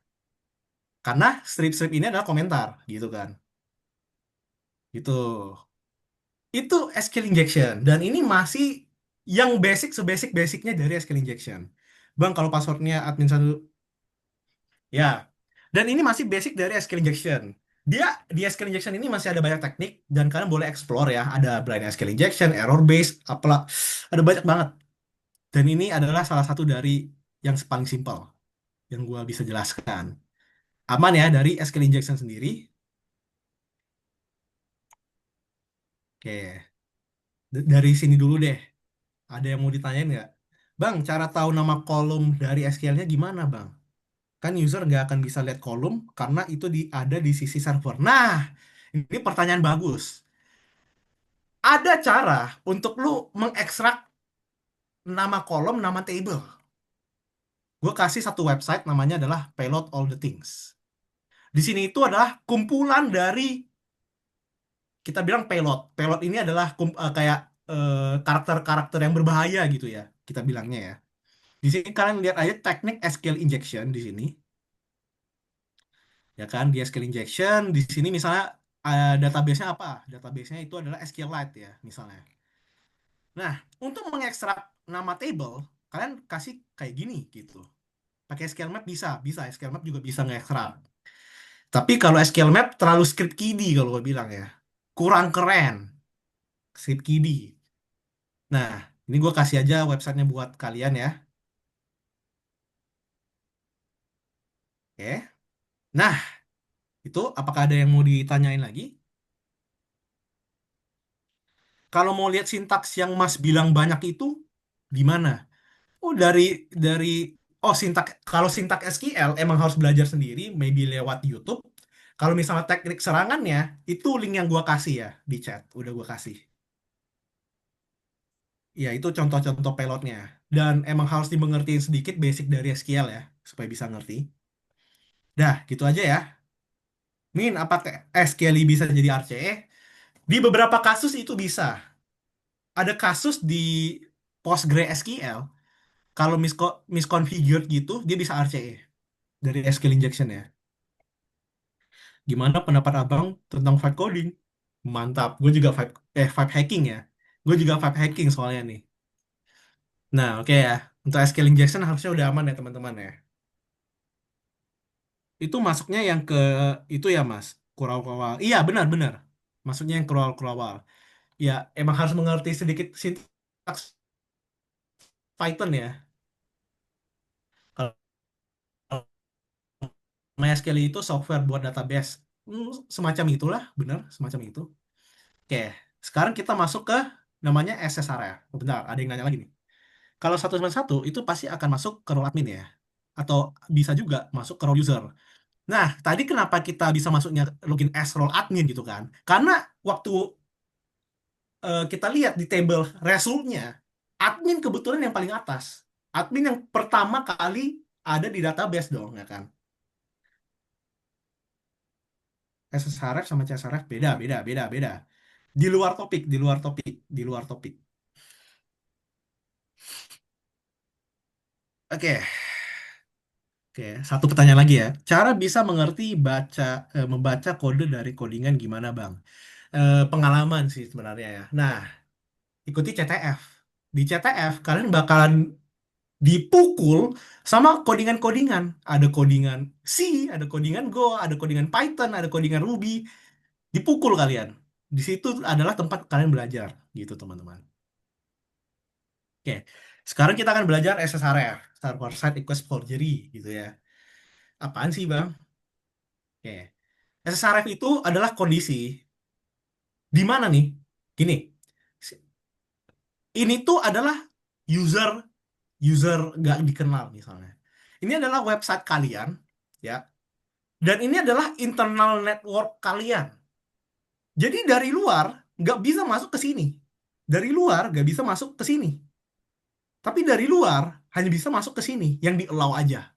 Karena strip-strip ini adalah komentar, gitu kan. Itu. Itu SQL injection dan ini masih yang basic sebasic-basicnya dari SQL injection. Bang, kalau passwordnya admin satu ya. Dan ini masih basic dari SQL injection. Dia di SQL injection ini masih ada banyak teknik dan kalian boleh explore ya. Ada blind SQL injection, error based, apalah. Ada banyak banget. Dan ini adalah salah satu dari yang paling simpel yang gua bisa jelaskan. Aman ya dari SQL injection sendiri. Oke, dari sini dulu deh. Ada yang mau ditanyain nggak? Bang, cara tahu nama kolom dari SQL-nya gimana, Bang? kan user nggak akan bisa lihat kolom karena itu ada di sisi server. Nah, ini pertanyaan bagus. Ada cara untuk lu mengekstrak nama kolom, nama table. Gue kasih satu website namanya adalah Payload All the Things. Di sini itu adalah kumpulan dari kita bilang payload. Payload ini adalah kayak karakter-karakter yang berbahaya gitu ya, kita bilangnya ya. Di sini kalian lihat aja teknik SQL injection di sini, ya kan? Di SQL injection di sini misalnya database-nya apa? Database-nya itu adalah SQLite ya, misalnya. Nah, untuk mengekstrak nama table, kalian kasih kayak gini gitu. Pakai SQL Map bisa, bisa SQL Map juga bisa ngekstrak. Tapi kalau SQL Map terlalu script kiddie kalau gue bilang ya. Kurang keren script kiddie. Nah, ini gue kasih aja websitenya buat kalian ya. Oke. Nah, itu apakah ada yang mau ditanyain lagi? Kalau mau lihat sintaks yang Mas bilang banyak itu, di mana? Oh, dari sintak kalau sintak SQL emang harus belajar sendiri, maybe lewat YouTube. Kalau misalnya teknik serangannya, itu link yang gua kasih ya di chat, udah gua kasih. Ya, itu contoh-contoh payloadnya. Dan emang harus dimengerti sedikit basic dari SQL ya, supaya bisa ngerti. Dah, gitu aja ya. Min, apakah SQL bisa jadi RCE? Di beberapa kasus itu bisa. Ada kasus di PostgreSQL, kalau misconfigured gitu, dia bisa RCE dari SQL injection ya. Gimana pendapat abang tentang vibe coding? Mantap, gue juga vibe hacking ya. Gue juga vibe hacking soalnya nih. Nah, oke ya. Untuk SQL injection harusnya udah aman ya teman-teman ya. Itu masuknya yang ke itu ya Mas, kural-kural. Iya benar-benar. Maksudnya yang kural-kural. Ya emang harus mengerti sedikit sintaks Python ya. Kalau MySQL itu software buat database. Semacam itulah, benar, semacam itu. Oke, sekarang kita masuk ke namanya SSRF. Oh, bentar, ada yang nanya lagi nih. Kalau 191 itu pasti akan masuk ke role admin ya. Atau bisa juga masuk ke role user. Nah, tadi kenapa kita bisa masuknya login as role admin gitu kan? Karena waktu kita lihat di table resultnya, admin kebetulan yang paling atas. Admin yang pertama kali ada di database dong, ya kan? SSRF sama CSRF beda, beda, beda, beda. Di luar topik, di luar topik, di luar topik. Oke, oke. Satu pertanyaan lagi ya. Cara bisa mengerti membaca kode dari codingan gimana, Bang? Pengalaman sih sebenarnya ya. Nah, ikuti CTF. Di CTF kalian bakalan dipukul sama codingan-codingan. Ada codingan C, ada codingan Go, ada codingan Python, ada codingan Ruby. Dipukul kalian. Di situ adalah tempat kalian belajar, gitu teman-teman. Oke, sekarang kita akan belajar SSRF, Server Side Request Forgery, gitu ya. Apaan sih, Bang? Oke, SSRF itu adalah kondisi di mana nih? Gini, ini tuh adalah user user nggak dikenal misalnya. Ini adalah website kalian, ya. Dan ini adalah internal network kalian. Jadi dari luar nggak bisa masuk ke sini. Dari luar nggak bisa masuk ke sini. Tapi dari luar hanya bisa masuk ke sini, yang di-allow aja.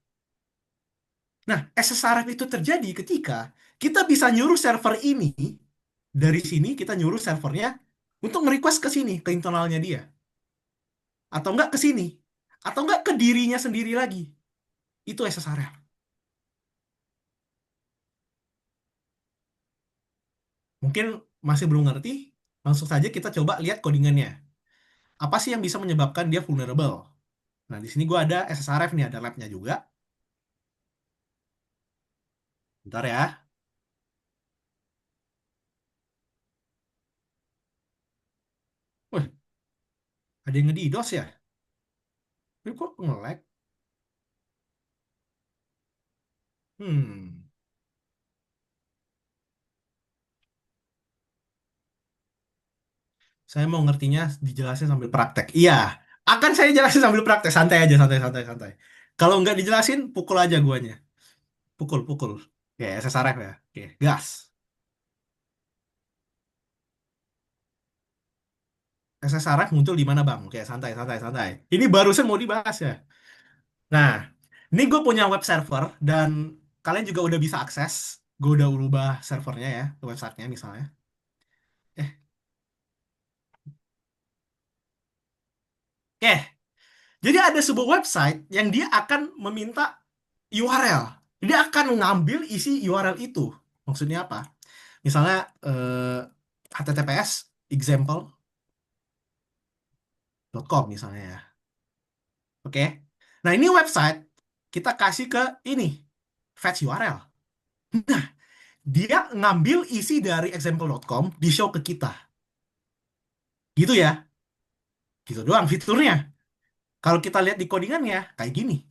Nah, SSRF itu terjadi ketika kita bisa nyuruh server ini, dari sini kita nyuruh servernya untuk nge-request ke sini, ke internalnya dia. Atau enggak ke sini. Atau enggak ke dirinya sendiri lagi. Itu SSRF. Mungkin masih belum ngerti, langsung saja kita coba lihat codingannya. Apa sih yang bisa menyebabkan dia vulnerable? Nah, di sini gua ada SSRF nih, ada labnya juga. Bentar ya. Wih, ada yang nge-DDoS ya? Ini kok nge-lag? Hmm. Saya mau ngertinya dijelasin sambil praktek. Iya, akan saya jelasin sambil praktek. Santai aja, santai, santai, santai. Kalau nggak dijelasin, pukul aja guanya. pukul. Oke, SSRF ya. Oke, gas. SSRF muncul di mana, Bang? Oke, santai. Ini barusan mau dibahas ya. Nah, ini gue punya web server dan kalian juga udah bisa akses. Gue udah ubah servernya ya, ke websitenya misalnya. Eh, oke. Jadi ada sebuah website yang dia akan meminta URL. Dia akan ngambil isi URL itu. Maksudnya apa? Misalnya HTTPS example.com misalnya ya. Oke. Nah, ini website kita kasih ke ini fetch URL. Nah, dia ngambil isi dari example.com di show ke kita. Gitu ya. Gitu doang fiturnya. Kalau kita lihat di codingannya kayak gini.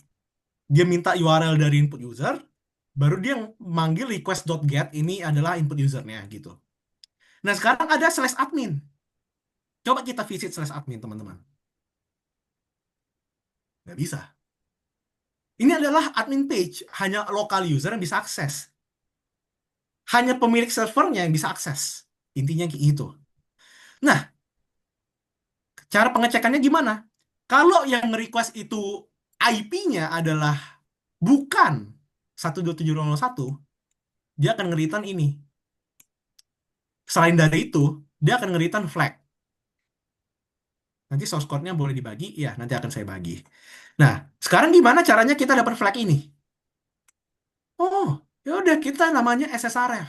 Dia minta URL dari input user, baru dia manggil request.get ini adalah input usernya gitu. Nah, sekarang ada slash admin. Coba kita visit slash admin, teman-teman. Nggak bisa. Ini adalah admin page, hanya local user yang bisa akses. Hanya pemilik servernya yang bisa akses. Intinya kayak gitu. Nah, cara pengecekannya gimana? Kalau yang request itu IP-nya adalah bukan 127.1.1, dia akan ngeritan ini. Selain dari itu, dia akan ngeritan flag. Nanti source code-nya boleh dibagi, ya nanti akan saya bagi. Nah, sekarang gimana caranya kita dapat flag ini? Oh, ya udah kita namanya SSRF.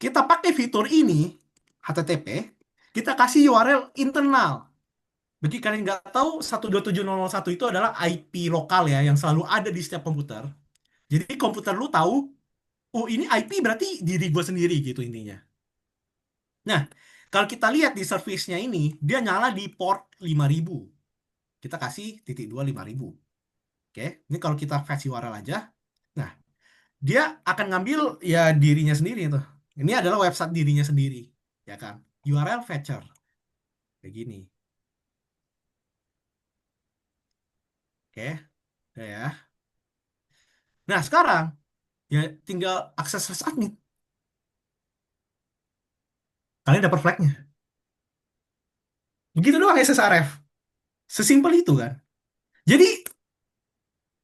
Kita pakai fitur ini, HTTP, kita kasih URL internal. Bagi kalian nggak tahu, 127.0.1 itu adalah IP lokal ya, yang selalu ada di setiap komputer. Jadi komputer lu tahu, oh ini IP berarti diri gue sendiri gitu intinya. Nah, kalau kita lihat di service-nya ini, dia nyala di port 5000. Kita kasih titik 2 5000. Oke, ini kalau kita fetch URL aja, nah dia akan ngambil ya dirinya sendiri itu. Ini adalah website dirinya sendiri, ya kan? URL fetcher kayak gini. Oke, udah ya. Nah sekarang ya tinggal akses admin. Kalian dapat flagnya. Begitu doang SSRF. Sesimpel itu kan. Jadi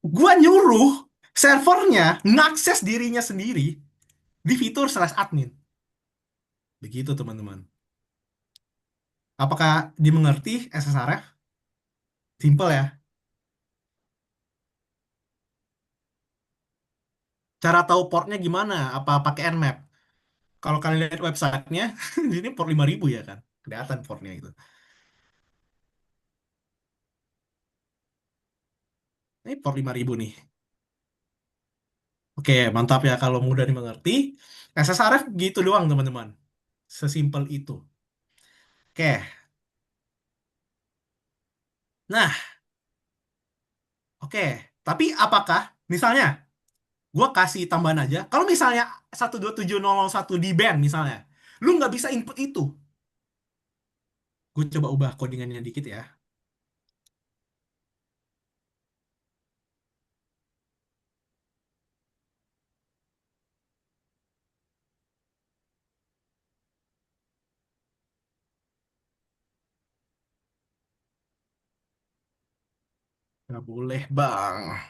gua nyuruh servernya ngakses dirinya sendiri di fitur slash admin. Begitu teman-teman. Apakah dimengerti SSRF? Simple ya. Cara tahu portnya gimana? Apa pakai Nmap? Kalau kalian lihat websitenya, di sini port 5000 ya kan? Kelihatan portnya itu. Ini port 5000 nih. Oke, mantap ya kalau mudah dimengerti. SSRF gitu doang teman-teman. Sesimpel itu. Oke, nah oke. Tapi apakah, misalnya, gue kasih tambahan aja. Kalau misalnya 127.0.1 di band misalnya, lu nggak bisa input itu. Gue coba ubah codingannya dikit ya. Nggak boleh, Bang.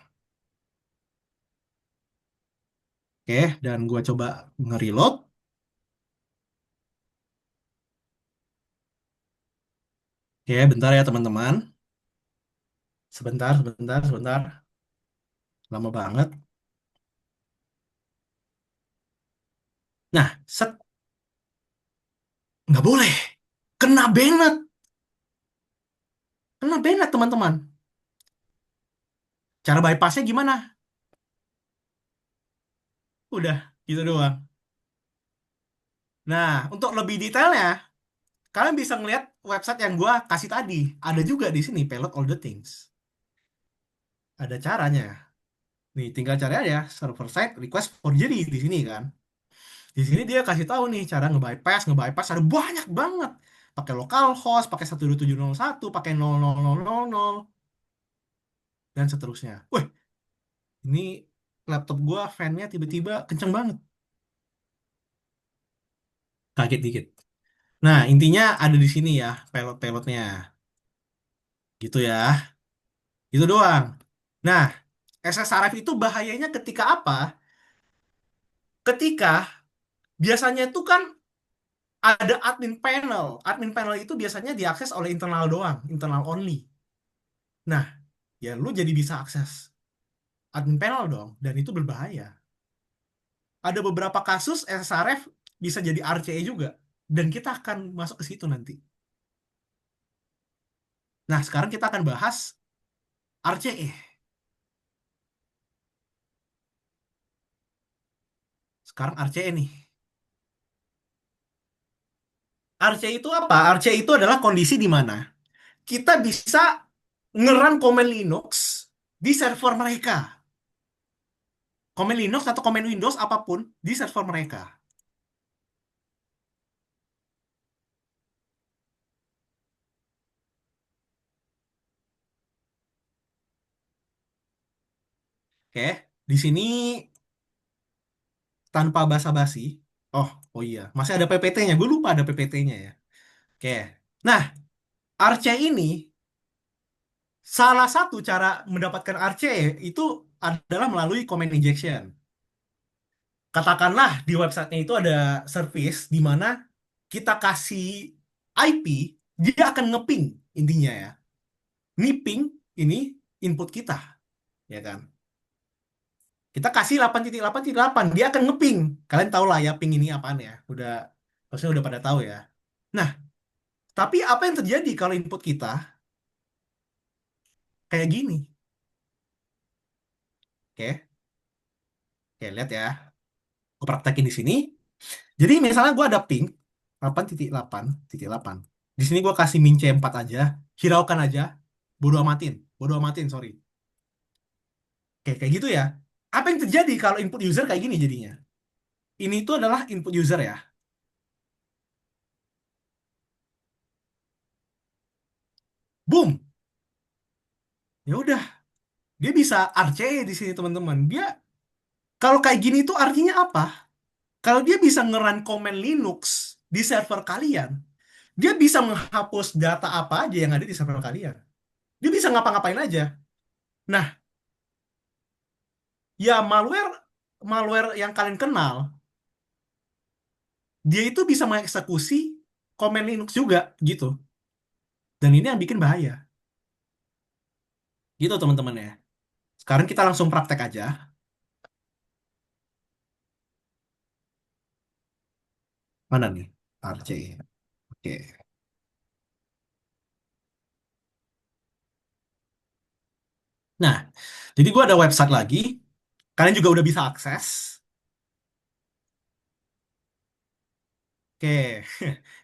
Oke, dan gue coba nge-reload. Oke, bentar ya teman-teman. Sebentar. Lama banget. Nah, set. Nggak boleh. Kena banned. Kena banned, teman-teman. Cara bypassnya gimana? Udah, gitu doang. Nah, untuk lebih detailnya, kalian bisa ngeliat website yang gua kasih tadi. Ada juga di sini, Payload All the Things. Ada caranya. Nih, tinggal cari aja server side request forgery di sini kan. Di sini dia kasih tahu nih cara nge-bypass ada banyak banget. Pakai localhost, pakai 127.0.1, pakai 00000 dan seterusnya. Wih, ini laptop gue fan-nya tiba-tiba kenceng banget. Kaget dikit. Nah, intinya ada di sini ya, pelot-pelotnya. Gitu ya. Itu doang. Nah, SSRF itu bahayanya ketika apa? Ketika biasanya itu kan ada admin panel. Admin panel itu biasanya diakses oleh internal doang, internal only. Nah, ya lu jadi bisa akses admin panel dong, dan itu berbahaya. Ada beberapa kasus SSRF bisa jadi RCE juga, dan kita akan masuk ke situ nanti. Nah, sekarang kita akan bahas RCE. Sekarang RCE nih. RCE itu apa? RCE itu adalah kondisi di mana kita bisa ngeran komen Linux di server mereka. Komen Linux atau komen Windows apapun di server mereka. Oke, di sini tanpa basa-basi. Oh, oh iya, masih ada PPT-nya. Gue lupa ada PPT-nya ya. Oke. Nah, RC ini salah satu cara mendapatkan RC itu adalah melalui comment injection. Katakanlah di websitenya itu ada service di mana kita kasih IP, dia akan ngeping intinya ya. Ini ping, ini input kita, ya kan? Kita kasih 8.8.8, dia akan ngeping. Kalian tahu lah ya ping ini apaan ya. Pasti udah pada tahu ya. Nah, tapi apa yang terjadi kalau input kita kayak gini? Oke, oke lihat ya. Gue praktekin di sini. Jadi misalnya gue ada ping 8.8.8. Di sini gue kasih min C4 aja, hiraukan aja, bodo amatin, sorry. Oke, kayak gitu ya. Apa yang terjadi kalau input user kayak gini jadinya? Ini itu adalah input user ya. Boom. Ya udah, dia bisa RCE di sini teman-teman. Dia kalau kayak gini tuh artinya apa? Kalau dia bisa ngeran komen Linux di server kalian, dia bisa menghapus data apa aja yang ada di server kalian. Dia bisa ngapa-ngapain aja. Nah, ya malware malware yang kalian kenal, dia itu bisa mengeksekusi komen Linux juga gitu. Dan ini yang bikin bahaya. Gitu teman-teman ya. Sekarang kita langsung praktek aja. Mana nih? RC. Oke. Nah, jadi gua ada website lagi. Kalian juga udah bisa akses. Oke.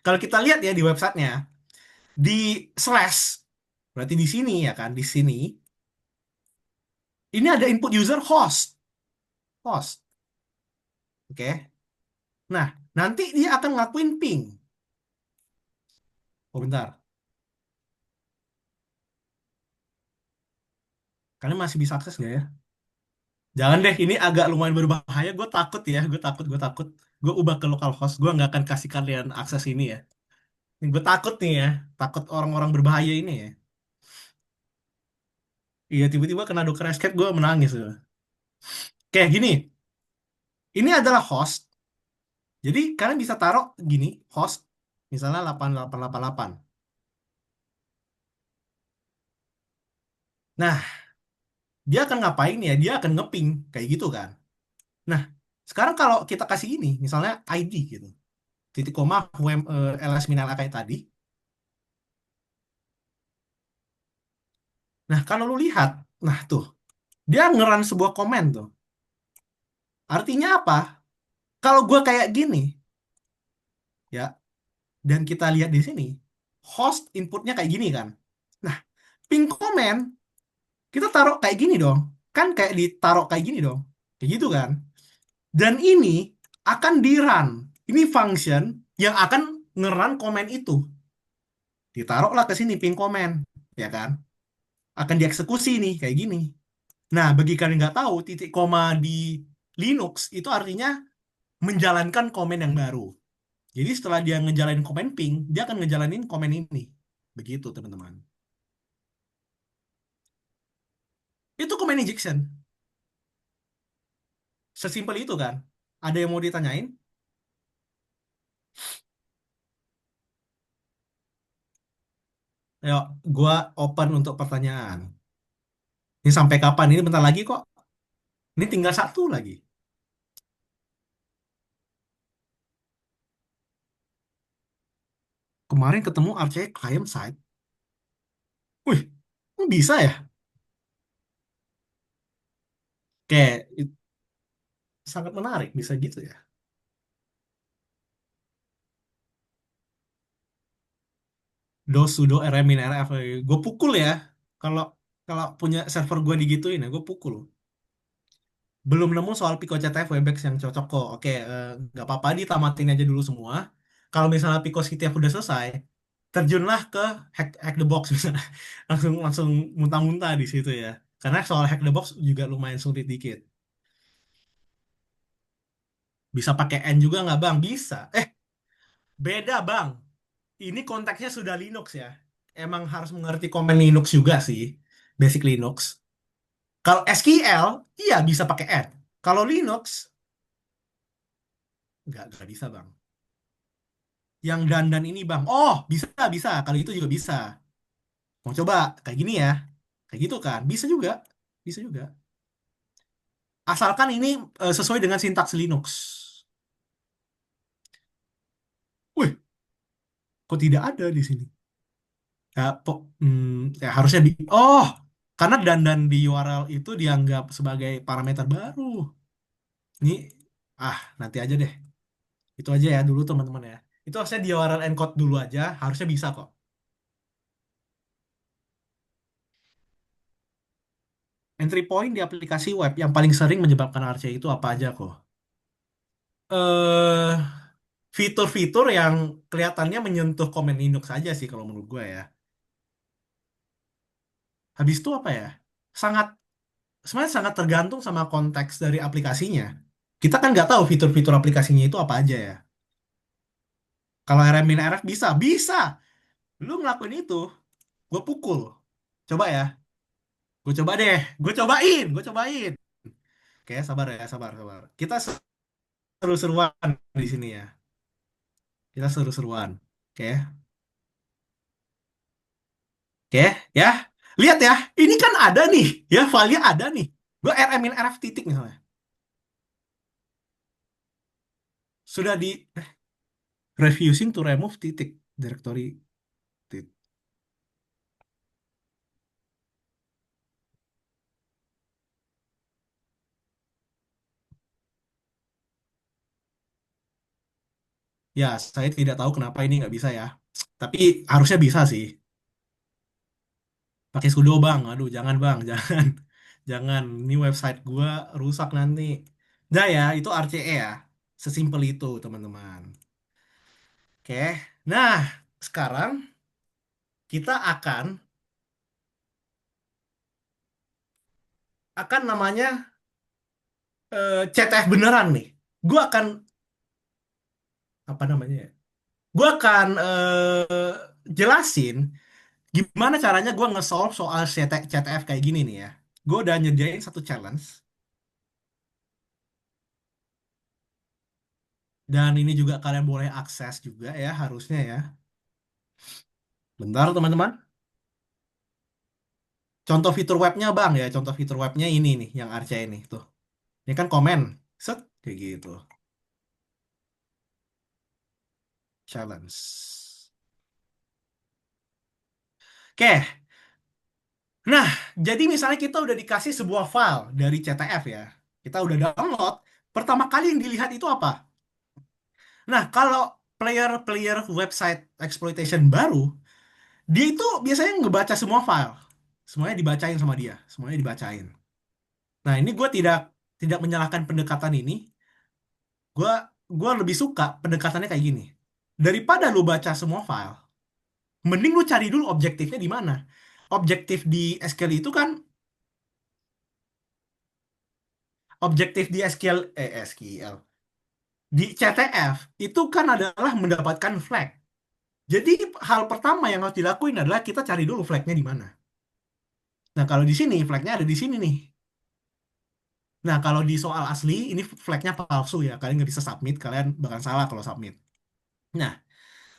Kalau kita lihat ya di websitenya, di slash, berarti di sini ya kan, di sini, ini ada input user host. Host. Oke. Nah, nanti dia akan ngelakuin ping. Oh, bentar. Kalian masih bisa akses nggak ya? Jangan deh, ini agak lumayan berbahaya. Gue takut ya, gue takut. Gue ubah ke localhost, gue nggak akan kasih kalian akses ini ya. Gue takut nih ya, takut orang-orang berbahaya ini ya. Iya, tiba-tiba kena Docker Escape, gue menangis. Kayak gini, ini adalah host. Jadi kalian bisa taruh gini, host, misalnya 8888. Nah, dia akan ngapain ya? Dia akan ngeping, kayak gitu kan. Nah, sekarang kalau kita kasih ini, misalnya ID gitu, titik koma, ls minal kayak tadi. Nah, kalau lu lihat, nah tuh, dia ngeran sebuah komen tuh. Artinya apa? Kalau gue kayak gini, ya, dan kita lihat di sini, host inputnya kayak gini kan. Nah, ping komen, kita taruh kayak gini dong. Kan kayak ditaruh kayak gini dong. Kayak gitu kan. Dan ini akan di-run. Ini function yang akan nge-run komen itu. Ditaruhlah ke sini ping komen, ya kan? Akan dieksekusi nih, kayak gini. Nah, bagi kalian yang nggak tahu, titik koma di Linux itu artinya menjalankan komen yang baru. Jadi setelah dia ngejalanin komen ping, dia akan ngejalanin komen ini. Begitu, teman-teman. Itu komen injection. Sesimpel itu kan. Ada yang mau ditanyain? Ayo, gua open untuk pertanyaan. Ini sampai kapan? Ini bentar lagi kok. Ini tinggal satu lagi. Kemarin ketemu RCA client side. Wih, kok bisa ya? Kayak sangat menarik bisa gitu ya. Do sudo rmin rf. Gue pukul ya. Kalau kalau punya server gue digituin ya, gue pukul. Belum nemu soal Pico CTF Webex yang cocok kok. Oke, nggak apa-apa ditamatin aja dulu semua. Kalau misalnya Pico CTF udah selesai, terjunlah ke hack the box misalnya. Langsung langsung muntah-muntah di situ ya. Karena soal hack the box juga lumayan sulit dikit. Bisa pakai N juga nggak bang? Bisa. Beda bang. Ini konteksnya sudah Linux ya. Emang harus mengerti komen Linux juga sih. Basic Linux. Kalau SQL, iya bisa pakai N. Kalau Linux, nggak bisa bang. Yang dan ini bang. Oh, bisa, bisa. Kalau itu juga bisa. Mau coba kayak gini ya. Kayak gitu kan. Bisa juga. Bisa juga. Asalkan ini sesuai dengan sintaks Linux. Wih, kok tidak ada di sini? Ya, ya harusnya di... Oh, karena dan di URL itu dianggap sebagai parameter baru. Ini, nanti aja deh. Itu aja ya dulu teman-teman ya. Itu harusnya di URL encode dulu aja. Harusnya bisa kok. Entry point di aplikasi web yang paling sering menyebabkan RC itu apa aja kok? Eh, fitur-fitur yang kelihatannya menyentuh komen Linux aja sih kalau menurut gue ya. Habis itu apa ya? Sangat sebenarnya sangat tergantung sama konteks dari aplikasinya. Kita kan nggak tahu fitur-fitur aplikasinya itu apa aja ya. Kalau RMIN RF bisa, bisa. Lu ngelakuin itu, gue pukul. Coba ya, gue coba deh, gue cobain. Oke, sabar ya, sabar, sabar. Kita seru-seruan di sini ya. Kita seru-seruan. Oke, oke, ya. Lihat ya, ini kan ada nih, ya filenya ada nih. Gue RMIN RF titik misalnya. Sudah di refusing to remove titik directory titik. Ya, saya tidak tahu kenapa ini nggak bisa ya. Tapi harusnya bisa sih. Pakai sudo bang. Aduh, jangan bang, jangan. Jangan. Ini website gua rusak nanti. Nah ya, itu RCE ya. Sesimpel itu, teman-teman. Oke. Nah, sekarang kita akan namanya CTF beneran nih. Gua akan apa namanya ya? Gua akan jelasin gimana caranya gua nge-solve soal CTF kayak gini nih ya. Gue udah nyediain satu challenge. Dan ini juga kalian boleh akses juga ya, harusnya ya. Bentar teman-teman. Contoh fitur webnya bang ya, contoh fitur webnya ini nih, yang RC ini tuh. Ini kan komen, set kayak gitu. Challenge. Oke, nah jadi misalnya kita udah dikasih sebuah file dari CTF ya. Kita udah download. Pertama kali yang dilihat itu apa? Nah kalau player-player website exploitation baru, dia itu biasanya ngebaca semua file. Semuanya dibacain sama dia, semuanya dibacain. Nah, ini gue tidak tidak menyalahkan pendekatan ini. Gue gue lebih suka pendekatannya kayak gini. Daripada lu baca semua file, mending lu cari dulu objektifnya di mana. Objektif di SQL itu kan objektif di SQL, di CTF itu kan adalah mendapatkan flag. Jadi hal pertama yang harus dilakuin adalah kita cari dulu flagnya di mana. Nah, kalau di sini flagnya ada di sini nih. Nah, kalau di soal asli ini flagnya palsu ya, kalian nggak bisa submit, kalian bakal salah kalau submit. Nah,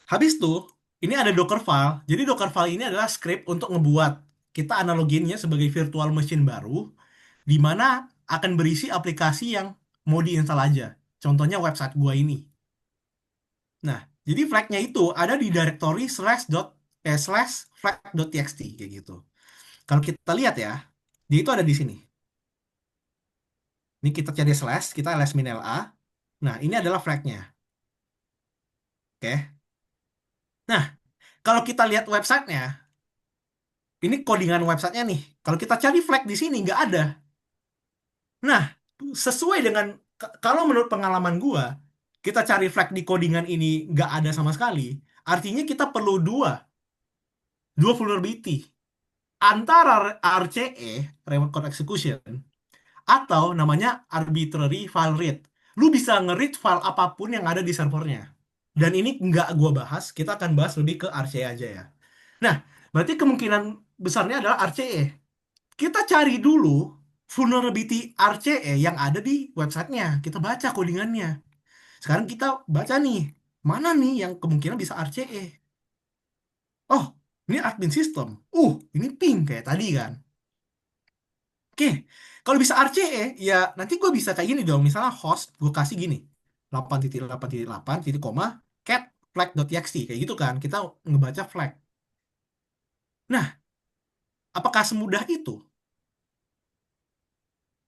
habis itu ini ada Dockerfile. Jadi Dockerfile ini adalah script untuk ngebuat kita analoginnya sebagai virtual machine baru, di mana akan berisi aplikasi yang mau diinstal aja. Contohnya website gua ini. Nah, jadi flagnya itu ada di directory slash flag.txt kayak gitu. Kalau kita lihat ya, dia itu ada di sini. Ini kita cari slash, kita ls-la. Nah, ini adalah flagnya. Oke. Nah, kalau kita lihat websitenya, ini codingan websitenya nih. Kalau kita cari flag di sini, nggak ada. Nah, sesuai dengan, kalau menurut pengalaman gua, kita cari flag di codingan ini nggak ada sama sekali. Artinya kita perlu dua vulnerability. Antara RCE, Remote Code Execution, atau namanya arbitrary file read. Lu bisa nge-read file apapun yang ada di servernya. Dan ini nggak gua bahas, kita akan bahas lebih ke RCE aja ya. Nah, berarti kemungkinan besarnya adalah RCE. Kita cari dulu vulnerability RCE yang ada di websitenya. Kita baca codingannya. Sekarang kita baca nih, mana nih yang kemungkinan bisa RCE. Oh, ini admin system. Ini ping kayak tadi kan. Oke, kalau bisa RCE, ya nanti gue bisa kayak gini dong. Misalnya host, gue kasih gini. 8.8.8, titik koma, cat flag.txt. Kayak gitu kan. Kita ngebaca flag. Nah, apakah semudah itu?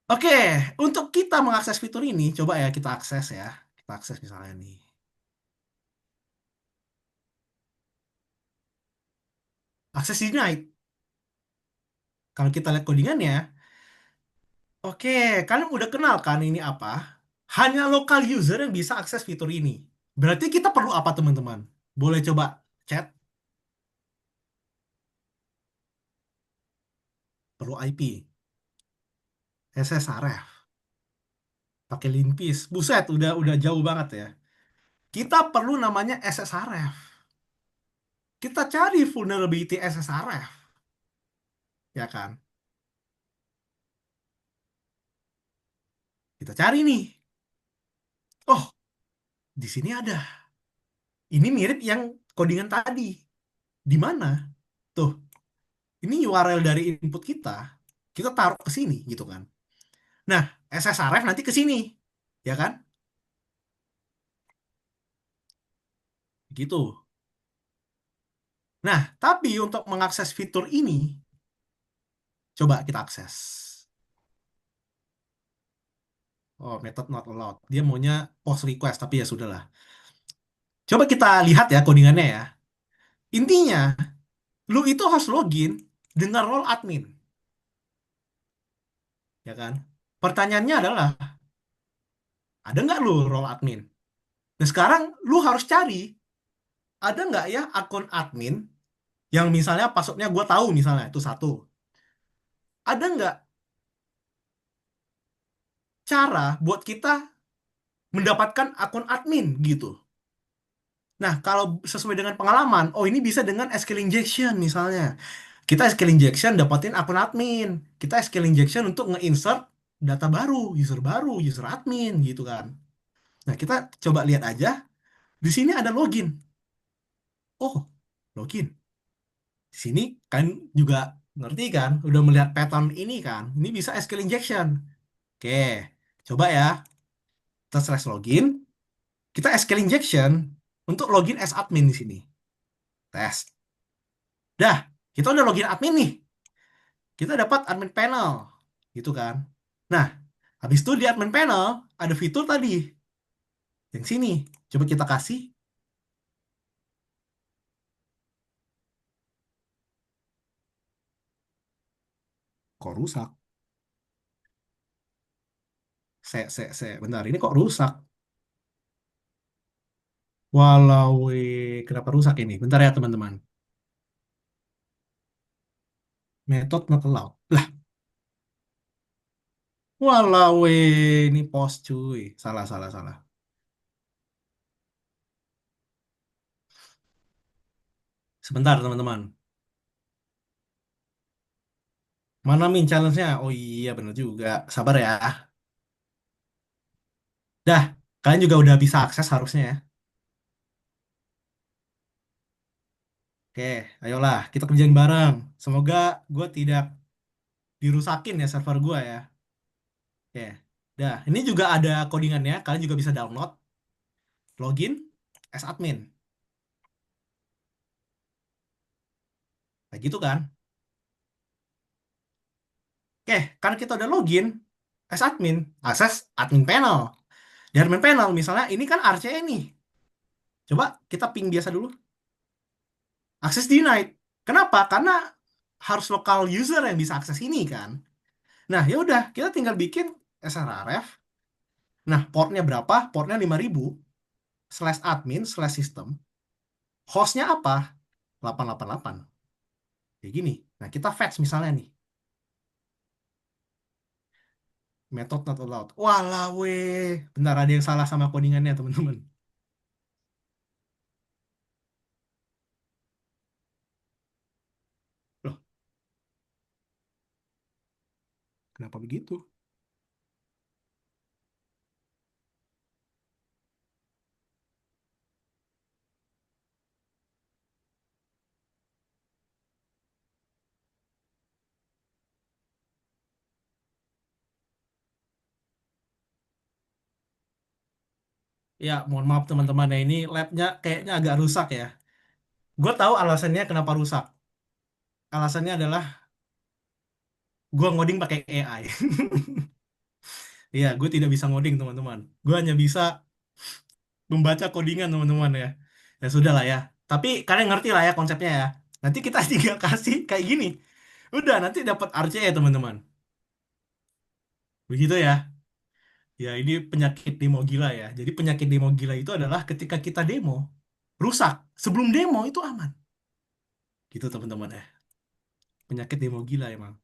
Oke, untuk kita mengakses fitur ini, coba ya kita akses ya. Kita akses misalnya nih. Akses denied. Kalau kita lihat codingannya, oke, kalian udah kenal kan ini apa? Hanya lokal user yang bisa akses fitur ini. Berarti kita perlu apa teman-teman? Boleh coba chat, perlu IP, SSRF, pakai linpis. Buset, udah jauh banget ya. Kita perlu namanya SSRF. Kita cari vulnerability SSRF, ya kan? Kita cari nih. Oh, di sini ada. Ini mirip yang codingan tadi. Di mana? Tuh, ini URL dari input kita. Kita taruh ke sini gitu kan. Nah, SSRF nanti ke sini. Ya kan? Gitu. Nah, tapi untuk mengakses fitur ini, coba kita akses. Oh, method not allowed. Dia maunya post request, tapi ya sudahlah. Coba kita lihat ya codingannya ya. Intinya, lu itu harus login dengan role admin. Ya kan? Pertanyaannya adalah, ada nggak lu role admin? Nah, sekarang lu harus cari, ada nggak ya akun admin yang misalnya passwordnya gue tahu misalnya, itu satu. Ada nggak cara buat kita mendapatkan akun admin gitu? Nah, kalau sesuai dengan pengalaman, oh ini bisa dengan SQL injection misalnya. Kita SQL injection dapatin akun admin. Kita SQL injection untuk nge-insert data baru, user admin gitu kan. Nah, kita coba lihat aja. Di sini ada login. Oh, login. Di sini kan juga ngerti kan, udah melihat pattern ini kan. Ini bisa SQL injection. Oke, coba ya. Kita slash login. Kita SQL injection untuk login as admin di sini. Tes. Dah, kita udah login admin nih. Kita dapat admin panel, gitu kan. Nah, habis itu di admin panel ada fitur tadi. Yang sini, coba kita kasih. Kok rusak? Bentar, ini kok rusak? Walau, kenapa rusak ini? Bentar ya teman-teman. Method not allowed. Lah, Walau, ini pos cuy. Salah, salah, salah. Sebentar, teman-teman. Mana min challenge-nya? Oh iya, bener juga. Sabar ya. Dah, kalian juga udah bisa akses harusnya ya. Oke, ayolah, kita kerjain bareng. Semoga gue tidak dirusakin ya server gue ya. Oke, dah. Ini juga ada codingannya. Kalian juga bisa download, login, as admin. Kayak gitu kan. Oke, karena kita udah login, as admin, akses admin panel. Di admin panel, misalnya ini kan RCE nih. Coba kita ping biasa dulu. Akses denied. Kenapa? Karena harus lokal user yang bisa akses ini kan. Nah, ya udah, kita tinggal bikin srrf. Nah, portnya berapa? Portnya 5000 slash admin slash system. Hostnya apa? 888. Kayak gini. Nah, kita fetch misalnya nih. Method not allowed. Walah weh. Bentar, ada yang salah sama codingannya, teman-teman. Loh, kenapa begitu? Ya, mohon maaf teman-teman ya. Ini labnya kayaknya agak rusak ya. Gue tahu alasannya kenapa rusak. Alasannya adalah gue ngoding pakai AI. Iya, gue tidak bisa ngoding teman-teman. Gue hanya bisa membaca codingan teman-teman ya. Ya sudah lah ya. Tapi kalian ngerti lah ya konsepnya ya. Nanti kita tinggal kasih kayak gini. Udah, nanti dapat RCE teman-teman. Begitu ya. Ya, ini penyakit demo gila ya. Jadi penyakit demo gila itu adalah ketika kita demo, rusak. Sebelum demo itu aman. Gitu teman-teman ya. Penyakit demo gila emang.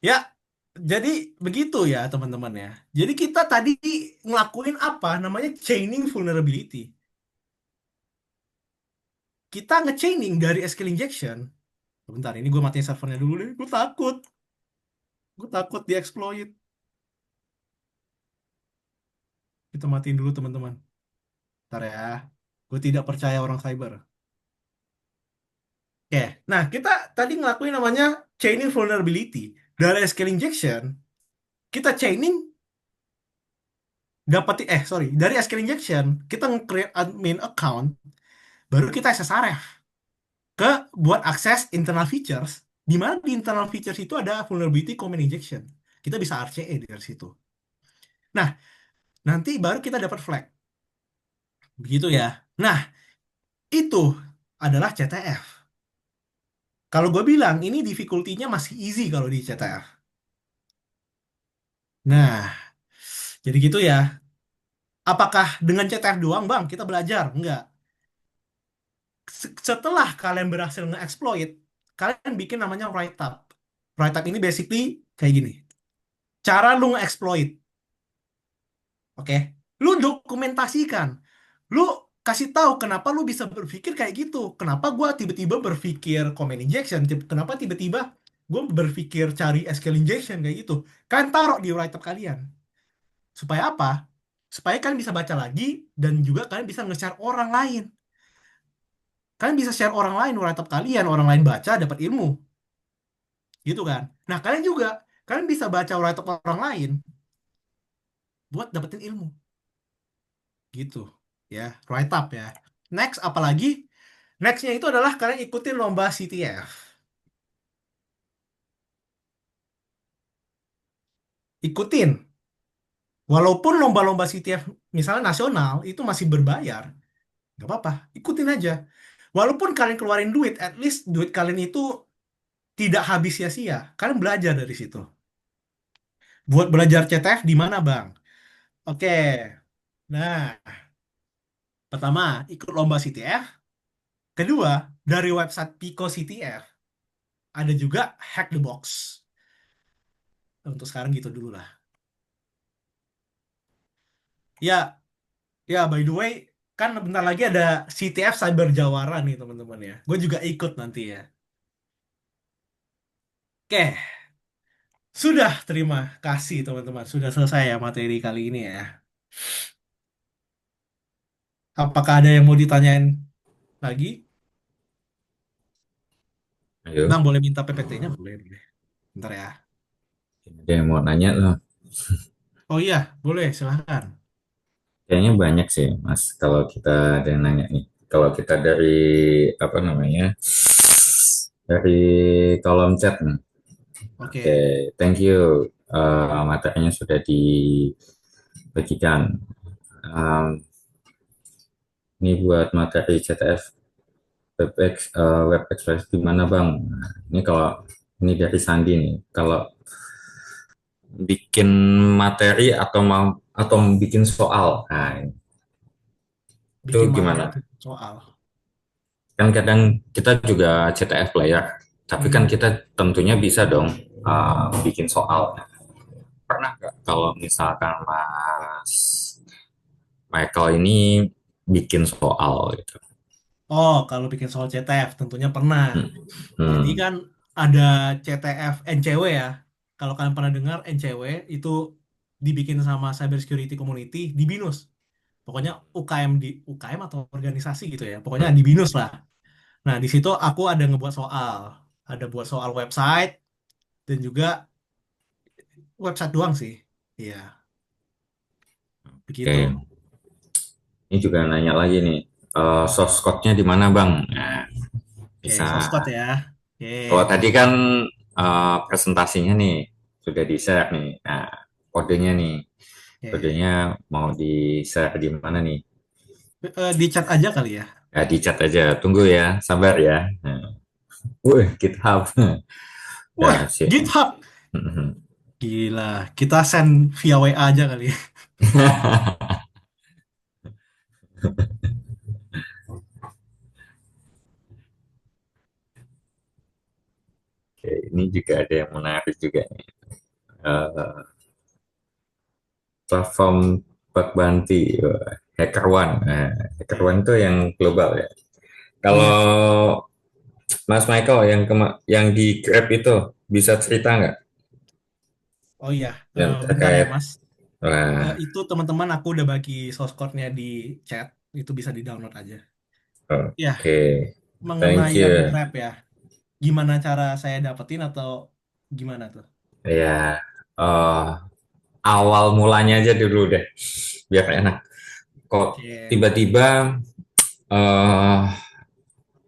Ya, jadi begitu ya teman-teman ya. Jadi kita tadi ngelakuin apa? Namanya chaining vulnerability. Kita nge-chaining dari SQL injection. Bentar, ini gue matiin servernya dulu deh. Gue takut. Gue takut dieksploit. Kita matiin dulu teman-teman. Ntar ya. Gue tidak percaya orang cyber. Oke, nah kita tadi ngelakuin namanya chaining vulnerability. Dari SQL injection, kita chaining dari SQL injection, kita nge-create admin account, baru kita SSRF ke buat akses internal features, di mana di internal features itu ada vulnerability command injection. Kita bisa RCE dari situ. Nah, nanti baru kita dapat flag. Begitu ya. Nah, itu adalah CTF. Kalau gue bilang ini difficulty-nya masih easy kalau di CTF. Nah, jadi gitu ya. Apakah dengan CTF doang, Bang, kita belajar? Enggak. Setelah kalian berhasil nge-exploit, kalian bikin namanya write-up. Write-up ini basically kayak gini. Cara lu nge-exploit. Oke? Lu dokumentasikan. Lu kasih tahu kenapa lu bisa berpikir kayak gitu. Kenapa gua tiba-tiba berpikir comment injection. Kenapa tiba-tiba gue berpikir cari SQL injection kayak gitu. Kalian taruh di write-up kalian. Supaya apa? Supaya kalian bisa baca lagi dan juga kalian bisa nge-share orang lain. Kalian bisa share orang lain write-up kalian, orang lain baca dapat ilmu. Gitu kan? Nah, kalian bisa baca write-up orang lain buat dapetin ilmu. Gitu. Ya, write-up ya. Next, apalagi? Nextnya itu adalah kalian ikutin lomba CTF. Ikutin. Walaupun lomba-lomba CTF misalnya nasional itu masih berbayar, nggak apa-apa, ikutin aja. Walaupun kalian keluarin duit, at least duit kalian itu tidak habis sia-sia. Kalian belajar dari situ. Buat belajar CTF di mana, Bang? Oke. Nah, pertama, ikut lomba CTF. Kedua, dari website Pico CTF, ada juga Hack the Box. untuk sekarang gitu dulu lah. Ya, ya by the way, kan bentar lagi ada CTF Cyber Jawara nih teman-teman ya. Gue juga ikut nanti ya. Oke, sudah terima kasih teman-teman. Sudah selesai ya materi kali ini ya. Apakah ada yang mau ditanyain lagi? Ayo, Bang boleh minta PPT-nya? Boleh, boleh. Bentar ya. ada yang mau nanya loh. Oh iya, boleh, silahkan. Kayaknya banyak sih, Mas. Kalau kita ada yang nanya nih. Kalau kita dari apa namanya? Dari kolom chat nih. Oke, Oke. thank you. Materinya sudah dibagikan. Um, ini buat materi CTF Web Express gimana Bang? Nah, ini kalau ini dari Sandi nih. Kalau bikin materi atau bikin soal, nah itu Bikin materi gimana? atau soal. Kan kadang kita juga CTF player, tapi kan Hmm. kita tentunya bisa dong bikin soal. Pernah nggak kalau misalkan Mas Michael ini bikin soal gitu? Oh, kalau bikin soal CTF tentunya pernah. Hmm. Jadi Hmm. kan ada CTF NCW ya. Kalau kalian pernah dengar NCW itu dibikin sama Cyber Security Community di BINUS. Pokoknya UKM di UKM atau organisasi gitu ya. Pokoknya Hmm. di BINUS lah. Nah, di situ aku ada ngebuat soal. Ada buat soal website dan juga website doang sih. Iya, begitu. Oke, ini juga nanya lagi nih, source code-nya di mana Bang? Nah, Oke, bisa. source code ya. Oke, Kalau tadi kan presentasinya nih sudah di-share nih. Nah, kodenya nih, oke. kodenya mau di-share di mana nih? Di chat aja kali ya. Ya, di chat aja. Tunggu ya, sabar ya. Nah, GitHub. Wah, Ya, sih. GitHub. Gila, kita send via WA aja kali ya. Oke, ini juga ada yang menarik juga nih. Eh, platform bug bounty, Hacker One. Nah, Hacker One Oke. itu yang global ya. Kalau Iya. Mas Michael yang di Grab itu bisa cerita nggak Oh iya, yang bentar ya terkait Mas. wah, Itu teman-teman aku udah bagi source code-nya di chat. Itu bisa di-download aja. Ya, oke, thank mengenai yang you. Grab ya. Gimana cara saya dapetin atau gimana tuh? Ya, eh, awal mulanya aja dulu deh, biar enak. Kok Oke. tiba-tiba eh,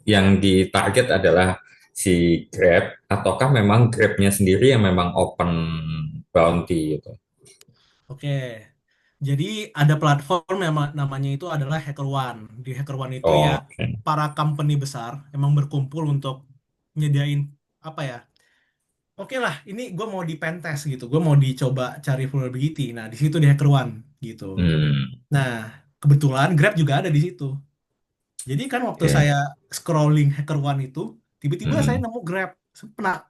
yang ditarget adalah si Grab, ataukah memang Grabnya sendiri yang memang open bounty gitu? Oke. Jadi ada platform yang namanya itu adalah HackerOne. Di HackerOne itu ya Oke. para company besar emang berkumpul untuk nyediain apa ya? Oke lah, ini gue mau di pentest gitu. Gue mau dicoba cari vulnerability. Nah, di situ di HackerOne gitu. Hmm, Nah, kebetulan Grab juga ada di situ. Jadi kan waktu oke. saya scrolling HackerOne itu, tiba-tiba saya Hmm, nemu Grab.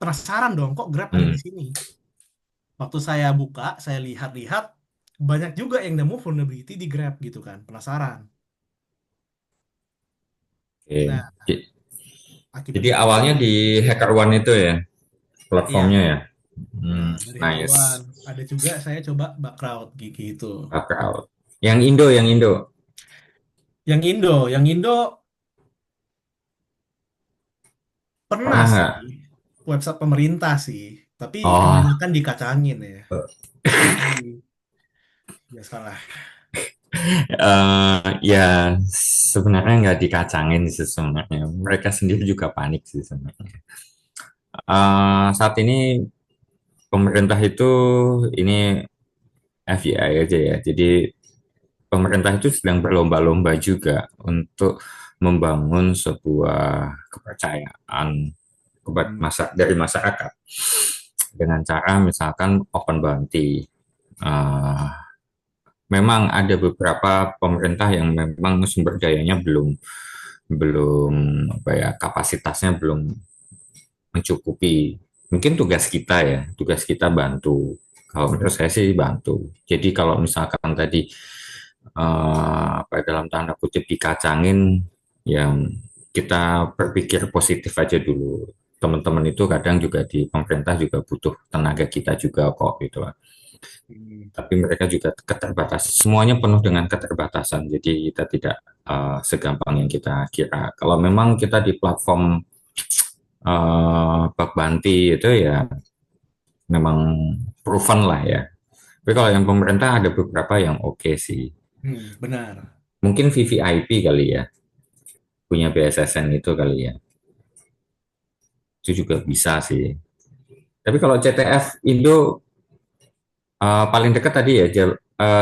Penasaran dong, kok Grab ada hmm, di sini? Waktu saya buka, saya lihat-lihat, banyak juga yang nemu vulnerability di Grab gitu kan. Penasaran. oke. Nah, akibat Jadi itu, awalnya di HackerOne itu ya iya. platformnya ya. Nah, Hmm, dari HackerOne. nice. Ada juga saya coba Backrowd gitu. Knockout. Yang Indo. Yang Indo pernah Pernah sih. nggak? Website pemerintah sih. Tapi Oh, kebanyakan dikacangin ya. Jadi, biasalah. ya sebenarnya nggak dikacangin sih sebenarnya. Mereka sendiri juga panik sih sebenarnya. Saat ini pemerintah itu ini FBI aja ya. Jadi pemerintah itu sedang berlomba-lomba juga untuk membangun sebuah kepercayaan Hmm. dari masyarakat dengan cara misalkan open bounty. Uh, Memang ada beberapa pemerintah yang memang sumber dayanya belum belum apa ya kapasitasnya belum mencukupi. mungkin tugas kita bantu. Kalau menurut saya sih bantu. Jadi kalau misalkan tadi apa dalam tanda kutip dikacangin, yang kita berpikir positif aja dulu. Teman-teman itu kadang juga di pemerintah juga butuh tenaga kita juga kok gitu. Hmm. Tapi mereka juga keterbatasan. Semuanya penuh dengan keterbatasan. Jadi kita tidak segampang yang kita kira. Kalau memang kita di platform bak banti itu ya memang proven lah ya. Tapi kalau yang pemerintah ada beberapa yang oke sih. Benar. Mungkin VVIP kali ya, punya BSSN itu kali ya. Itu juga bisa sih. Tapi kalau CTF Indo paling dekat tadi ya,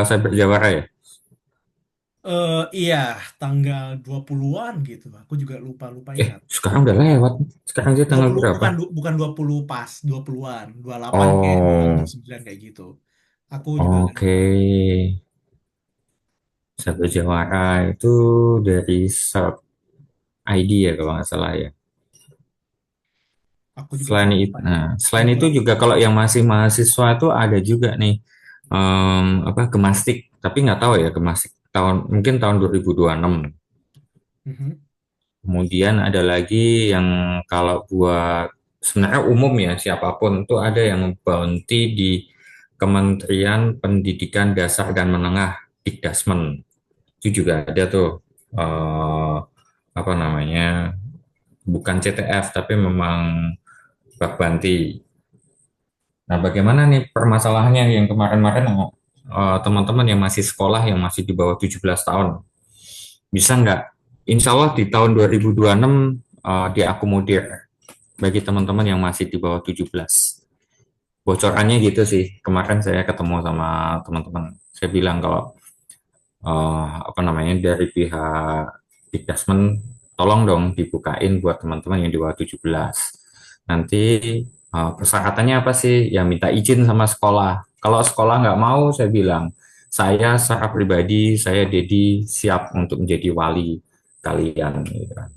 Cyber Jawara ya. Iya, tanggal 20-an gitu. Aku juga lupa-lupa ingat. Sekarang udah lewat. Sekarang sih dua tanggal puluh berapa? bukan 20 pas, 20-an, 28 kayak Oh, 29 kayak gitu. Aku juga agak oke. lupa. Cyber Jawara itu dari Sub ID ya kalau nggak salah ya. Aku juga agak lupa nih. Selain itu juga kalau yang masih mahasiswa itu ada juga nih apa Gemastik, tapi nggak tahu ya Gemastik tahun mungkin tahun 2026. Mhm. Kemudian ada lagi yang kalau buat sebenarnya umum ya siapapun itu ada yang bounty di Kementerian Pendidikan Dasar dan Menengah Dikdasmen. Itu juga ada tuh apa namanya bukan CTF tapi memang bak banti. Nah, bagaimana nih permasalahannya yang kemarin-kemarin teman-teman yang masih sekolah yang masih di bawah 17 tahun bisa nggak? Insya Allah di tahun 2026 diakomodir bagi teman-teman yang masih di bawah 17. Bocorannya gitu sih. Kemarin saya ketemu sama teman-teman. Saya bilang kalau apa namanya dari pihak Dikdasmen tolong dong dibukain buat teman-teman yang di bawah 17. Nanti persyaratannya apa sih? Ya minta izin sama sekolah. Kalau sekolah nggak mau, saya bilang, saya secara pribadi, saya Dedi siap untuk menjadi wali kalian. Gitu kan.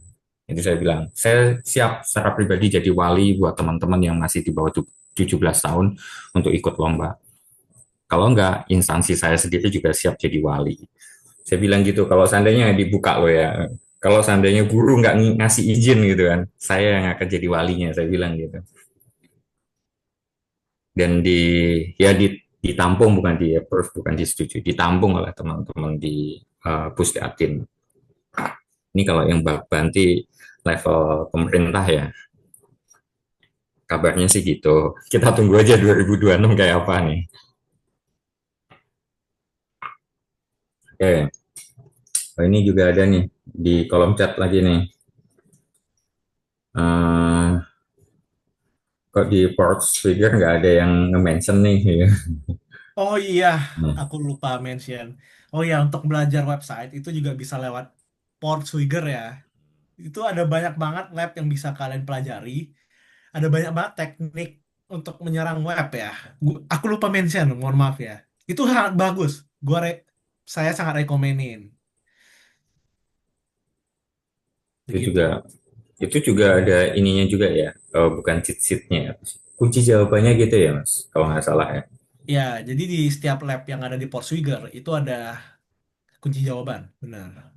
Jadi saya bilang, saya siap secara pribadi jadi wali buat teman-teman yang masih di bawah 17 tahun untuk ikut lomba. Kalau nggak, instansi saya sendiri juga siap jadi wali. Saya bilang gitu, kalau seandainya dibuka loh ya, kalau seandainya guru nggak ngasih izin gitu kan, saya yang akan jadi walinya, saya bilang gitu. Dan ditampung bukan di approve, bukan disetujui, ditampung oleh teman-teman di Pusdatin. Ini kalau yang Banti level pemerintah ya, kabarnya sih gitu. Kita tunggu aja 2026 kayak apa nih. Oke, oh, ini juga ada nih di kolom chat lagi nih. Uh, kok di Forbes Figure nggak ada yang nge-mention nih. Ya. Oh iya, Nah, aku lupa mention. Oh ya, untuk belajar website itu juga bisa lewat Portswigger ya. Itu ada banyak banget lab yang bisa kalian pelajari. Ada banyak banget teknik untuk menyerang web ya. Aku lupa mention, mohon maaf ya. Itu sangat bagus. Saya sangat rekomenin. itu juga Begitu. itu juga ada ininya juga ya, bukan cheat sheet-nya ya. Kunci jawabannya gitu ya Mas, kalau nggak salah ya. Ya, jadi di setiap lab yang ada di Portswigger itu ada kunci jawaban, benar.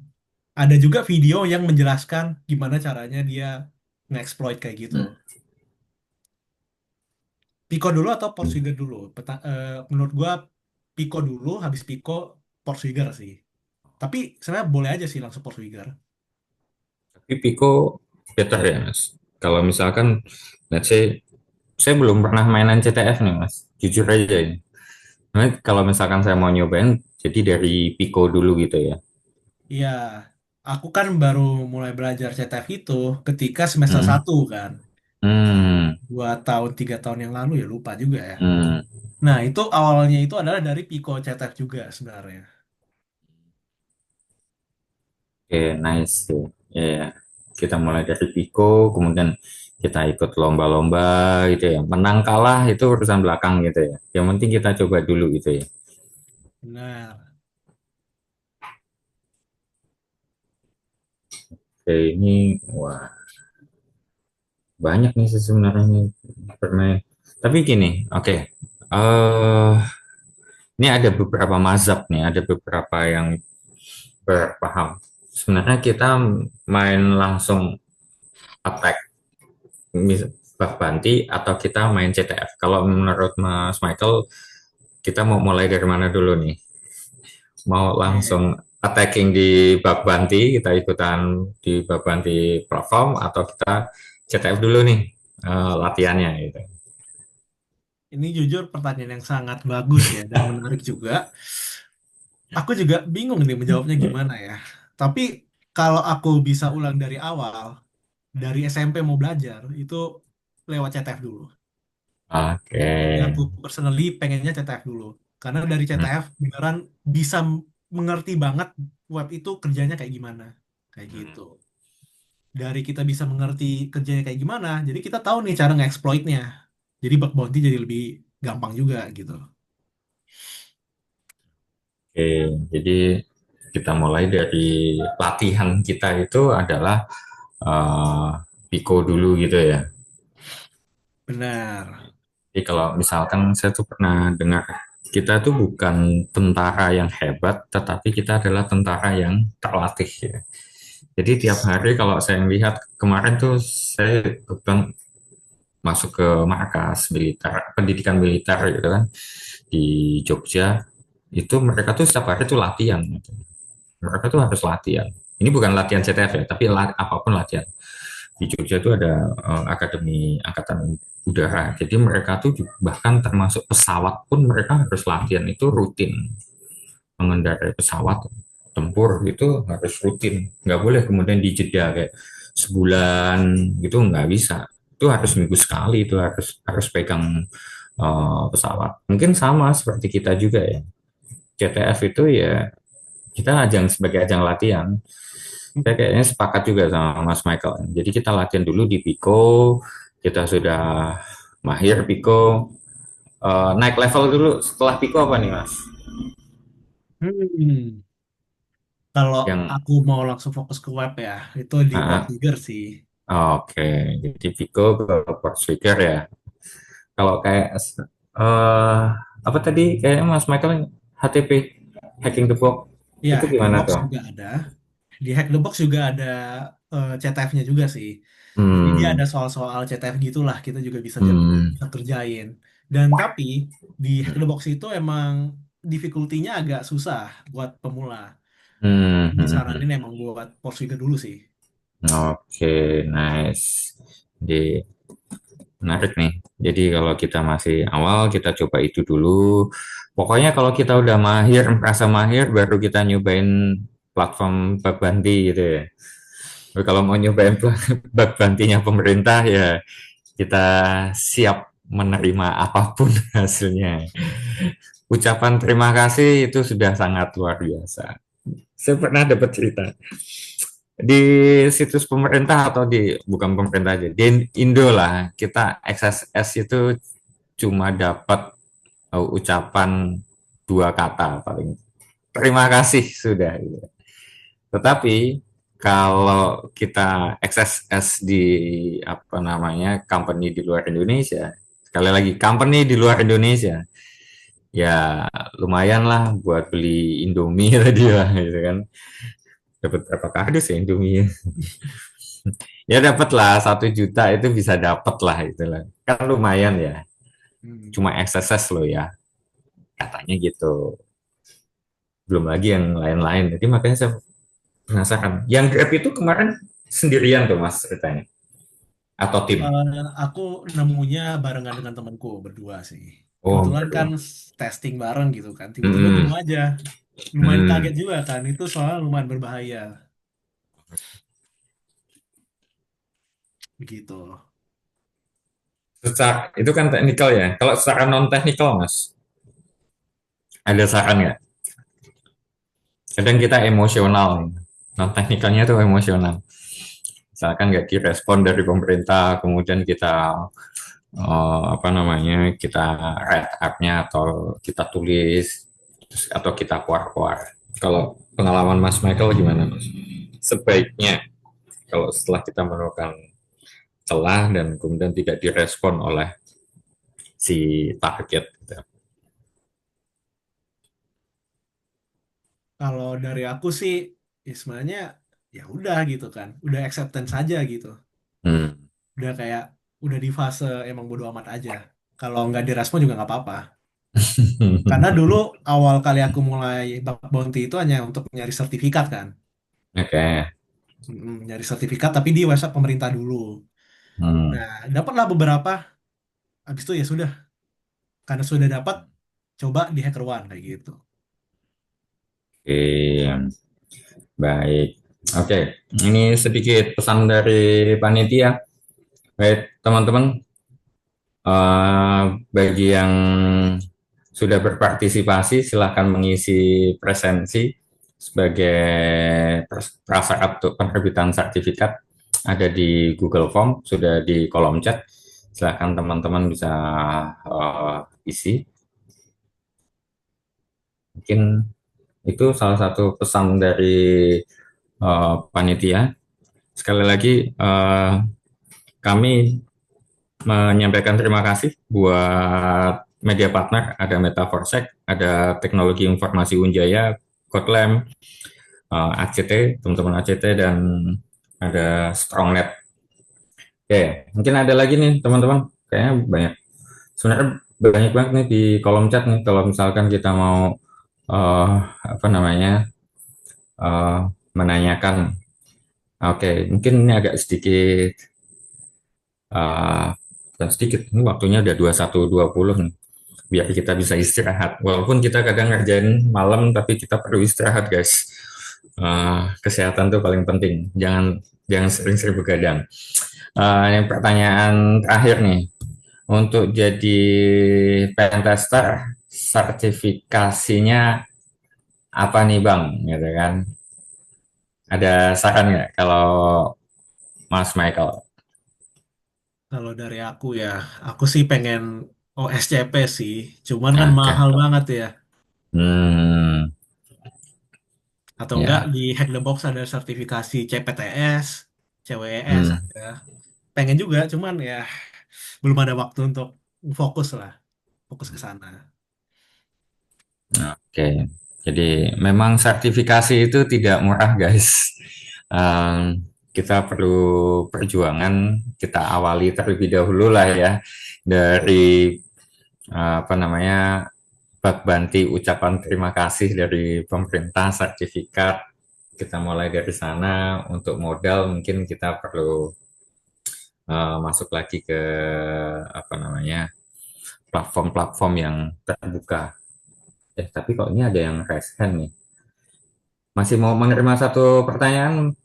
Ada juga video yang menjelaskan gimana caranya dia nge-exploit kayak gitu. Pico dulu atau Portswigger dulu? Menurut gua Pico dulu, habis Pico Portswigger sih. Tapi sebenarnya boleh aja sih langsung Portswigger. Tapi Pico better ya Mas. Kalau misalkan, let's say, saya belum pernah mainan CTF nih Mas, jujur aja ini. Nah, kalau misalkan saya mau nyobain, jadi dari Pico dulu gitu ya. Iya, aku kan baru mulai belajar CTF itu ketika semester Hmm. satu kan. Hmm. 2 tahun, 3 tahun yang lalu ya lupa juga ya. Hmm. Nah, itu awalnya itu adalah dari Pico CTF juga sebenarnya. Oke, nice tuh. Ya, ya. Kita mulai dari Pico, kemudian kita ikut lomba-lomba gitu ya. Menang kalah itu urusan belakang gitu ya. Yang penting kita coba dulu gitu ya. Benar. Oke, ini wah. banyak nih sih sebenarnya nih bermain. Tapi gini, oke. Ini ada beberapa mazhab nih, ada beberapa yang berpaham. Sebenarnya kita main langsung attack, bak banti, atau kita main CTF. Kalau menurut Mas Michael, kita mau mulai dari mana dulu nih? Mau Oke. langsung attacking di bak banti, kita ikutan di bak banti platform, atau kita CTF dulu nih latihannya gitu. Ini jujur pertanyaan yang sangat bagus ya dan menarik juga. Aku juga bingung nih menjawabnya gimana ya. Tapi kalau aku bisa ulang dari awal, dari SMP mau belajar, itu lewat CTF dulu. Oke. Jadi aku personally pengennya CTF dulu. Karena dari Hmm, CTF beneran bisa mengerti banget web itu kerjanya kayak gimana. Kayak hmm. gitu. Dari kita bisa mengerti kerjanya kayak gimana, jadi kita tahu nih cara nge-exploitnya. Jadi bug bounty jadi lebih gampang juga gitu. Oke, jadi kita mulai dari latihan kita itu adalah eh, Pico dulu gitu ya. Benar. Jadi kalau misalkan saya tuh pernah dengar, kita tuh bukan tentara yang hebat, tetapi kita adalah tentara yang terlatih ya. Jadi tiap hari kalau saya lihat kemarin tuh saya kebetulan masuk ke markas militer, pendidikan militer gitu kan di Jogja, itu mereka tuh setiap hari tuh latihan gitu. Mereka tuh harus latihan. Ini bukan latihan CTF ya, tapi apapun latihan. Di Jogja itu ada Akademi Angkatan Udara. Jadi mereka tuh bahkan termasuk pesawat pun mereka harus latihan itu rutin. Mengendarai pesawat tempur itu harus rutin. Nggak boleh kemudian dijeda kayak sebulan gitu, nggak bisa. Itu harus minggu sekali, itu harus pegang pesawat. Mungkin sama seperti kita juga ya. CTF itu ya kita ajang sebagai ajang latihan. Saya kayaknya sepakat juga sama Mas Michael. Jadi kita latihan dulu di Pico, kita sudah mahir Pico. Naik level dulu setelah Pico apa nih Mas? Hmm. Kalau Yang aku mau langsung fokus ke web ya, itu di port ah, trigger sih. oke, jadi Pico ke port trigger ya. Kalau kayak eh apa tadi kayaknya Mas Michael HTP hacking the box Ya, itu Hack the gimana Box tuh? juga ada. Di Hack the Box juga ada CTF-nya juga sih. Jadi dia Hmm, ada soal-soal CTF gitulah, kita juga bisa hmm, bisa kerjain. Dan tapi di Hack the Box itu emang difficulty-nya agak susah buat pemula. hmm, Jadi hmm, hmm. saranin emang buat Porsche dulu sih. Oke, nice. Di Menarik nih. Jadi kalau kita masih awal, kita coba itu dulu. Pokoknya kalau kita udah mahir, merasa mahir, baru kita nyobain platform bug banti gitu ya. Tapi kalau mau nyobain bug bantinya pemerintah ya kita siap menerima apapun hasilnya. Ucapan terima kasih itu sudah sangat luar biasa. Saya pernah dapat cerita di situs pemerintah atau di bukan pemerintah aja di Indo lah kita XSS itu cuma dapat ucapan dua kata paling terima kasih sudah gitu. Tetapi kalau kita XSS di apa namanya company di luar Indonesia, sekali lagi company di luar Indonesia, ya lumayan lah buat beli Indomie tadi lah gitu kan. Dapat berapa kardus ya Indomie? Ya dapat lah 1 juta itu bisa dapat lah itu lah. Kan lumayan ya. Hmm. Cuma XSS loh ya katanya gitu. Belum lagi yang lain-lain. Jadi makanya saya penasaran. Yang Grab itu kemarin sendirian tuh Mas ceritanya atau tim? Aku nemunya barengan dengan temanku berdua sih. Oh, Kebetulan kan berdua. testing bareng gitu kan. Tiba-tiba Hmm, nemu aja. Lumayan hmm. kaget juga kan. Itu soalnya lumayan berbahaya. Begitu. Secara, itu kan teknikal ya. Kalau secara non teknikal Mas, ada saran nggak? Kadang kita emosional. Non teknikalnya tuh emosional. Misalkan nggak direspon dari pemerintah, kemudian kita apa namanya kita write up-nya atau kita tulis atau kita kuar-kuar. Kalau pengalaman Mas Michael gimana Mas? Sebaiknya kalau setelah kita melakukan celah dan kemudian tidak direspon oleh si target gitu. Kalau dari aku sih, ya sebenarnya ya udah gitu kan, udah acceptance saja gitu. Hmm. Udah kayak udah di fase emang bodo amat aja. Kalau nggak direspon juga nggak apa-apa. Karena dulu awal kali aku mulai bug bounty itu hanya untuk nyari sertifikat kan. Oke. Nyari sertifikat tapi di website pemerintah dulu. Hmm. Nah, dapatlah beberapa. Habis itu ya sudah, karena sudah dapat, coba di HackerOne kayak gitu. Oke, baik. Oke, ini sedikit pesan dari panitia. Baik, teman-teman, bagi yang sudah berpartisipasi, silahkan mengisi presensi sebagai prasyarat untuk penerbitan sertifikat. Ada di Google Form, sudah di kolom chat. Silahkan teman-teman bisa isi. Mungkin itu salah satu pesan dari panitia. Sekali lagi, kami menyampaikan terima kasih buat media partner, ada Meta4Sec, ada Teknologi Informasi Unjaya, Kotlem, ACT, teman-teman ACT, dan ada StrongNet. Oke, mungkin ada lagi nih teman-teman, kayaknya banyak. Sebenarnya banyak banget nih di kolom chat nih, kalau misalkan kita mau uh, apa namanya uh, menanyakan. Oke, mungkin ini agak sedikit dan sedikit, ini waktunya udah 21.20 nih, biar kita bisa istirahat. Walaupun kita kadang ngerjain malam, tapi kita perlu istirahat, guys. Kesehatan tuh paling penting. Jangan jangan sering-sering begadang. Yang pertanyaan terakhir nih, untuk jadi pentester, sertifikasinya apa nih Bang? Gitu kan? Ada saran nggak kalau Mas Michael? Kalau dari aku sih pengen OSCP sih. Cuman kan Oke. mahal banget ya. Hmm, Atau enggak ya. di Hack the Box ada sertifikasi CPTS, CWES Hmm, ada. Pengen juga, cuman ya belum ada waktu untuk fokus lah, fokus ke sana. oke. Jadi memang sertifikasi itu tidak murah, guys. Kita perlu perjuangan, kita awali terlebih dahulu lah ya dari apa namanya bak banti ucapan terima kasih dari pemerintah, sertifikat, kita mulai dari sana. Untuk modal mungkin kita perlu masuk lagi ke apa namanya platform-platform yang terbuka. Tapi kok ini ada yang raise hand nih. Masih mau menerima satu pertanyaan,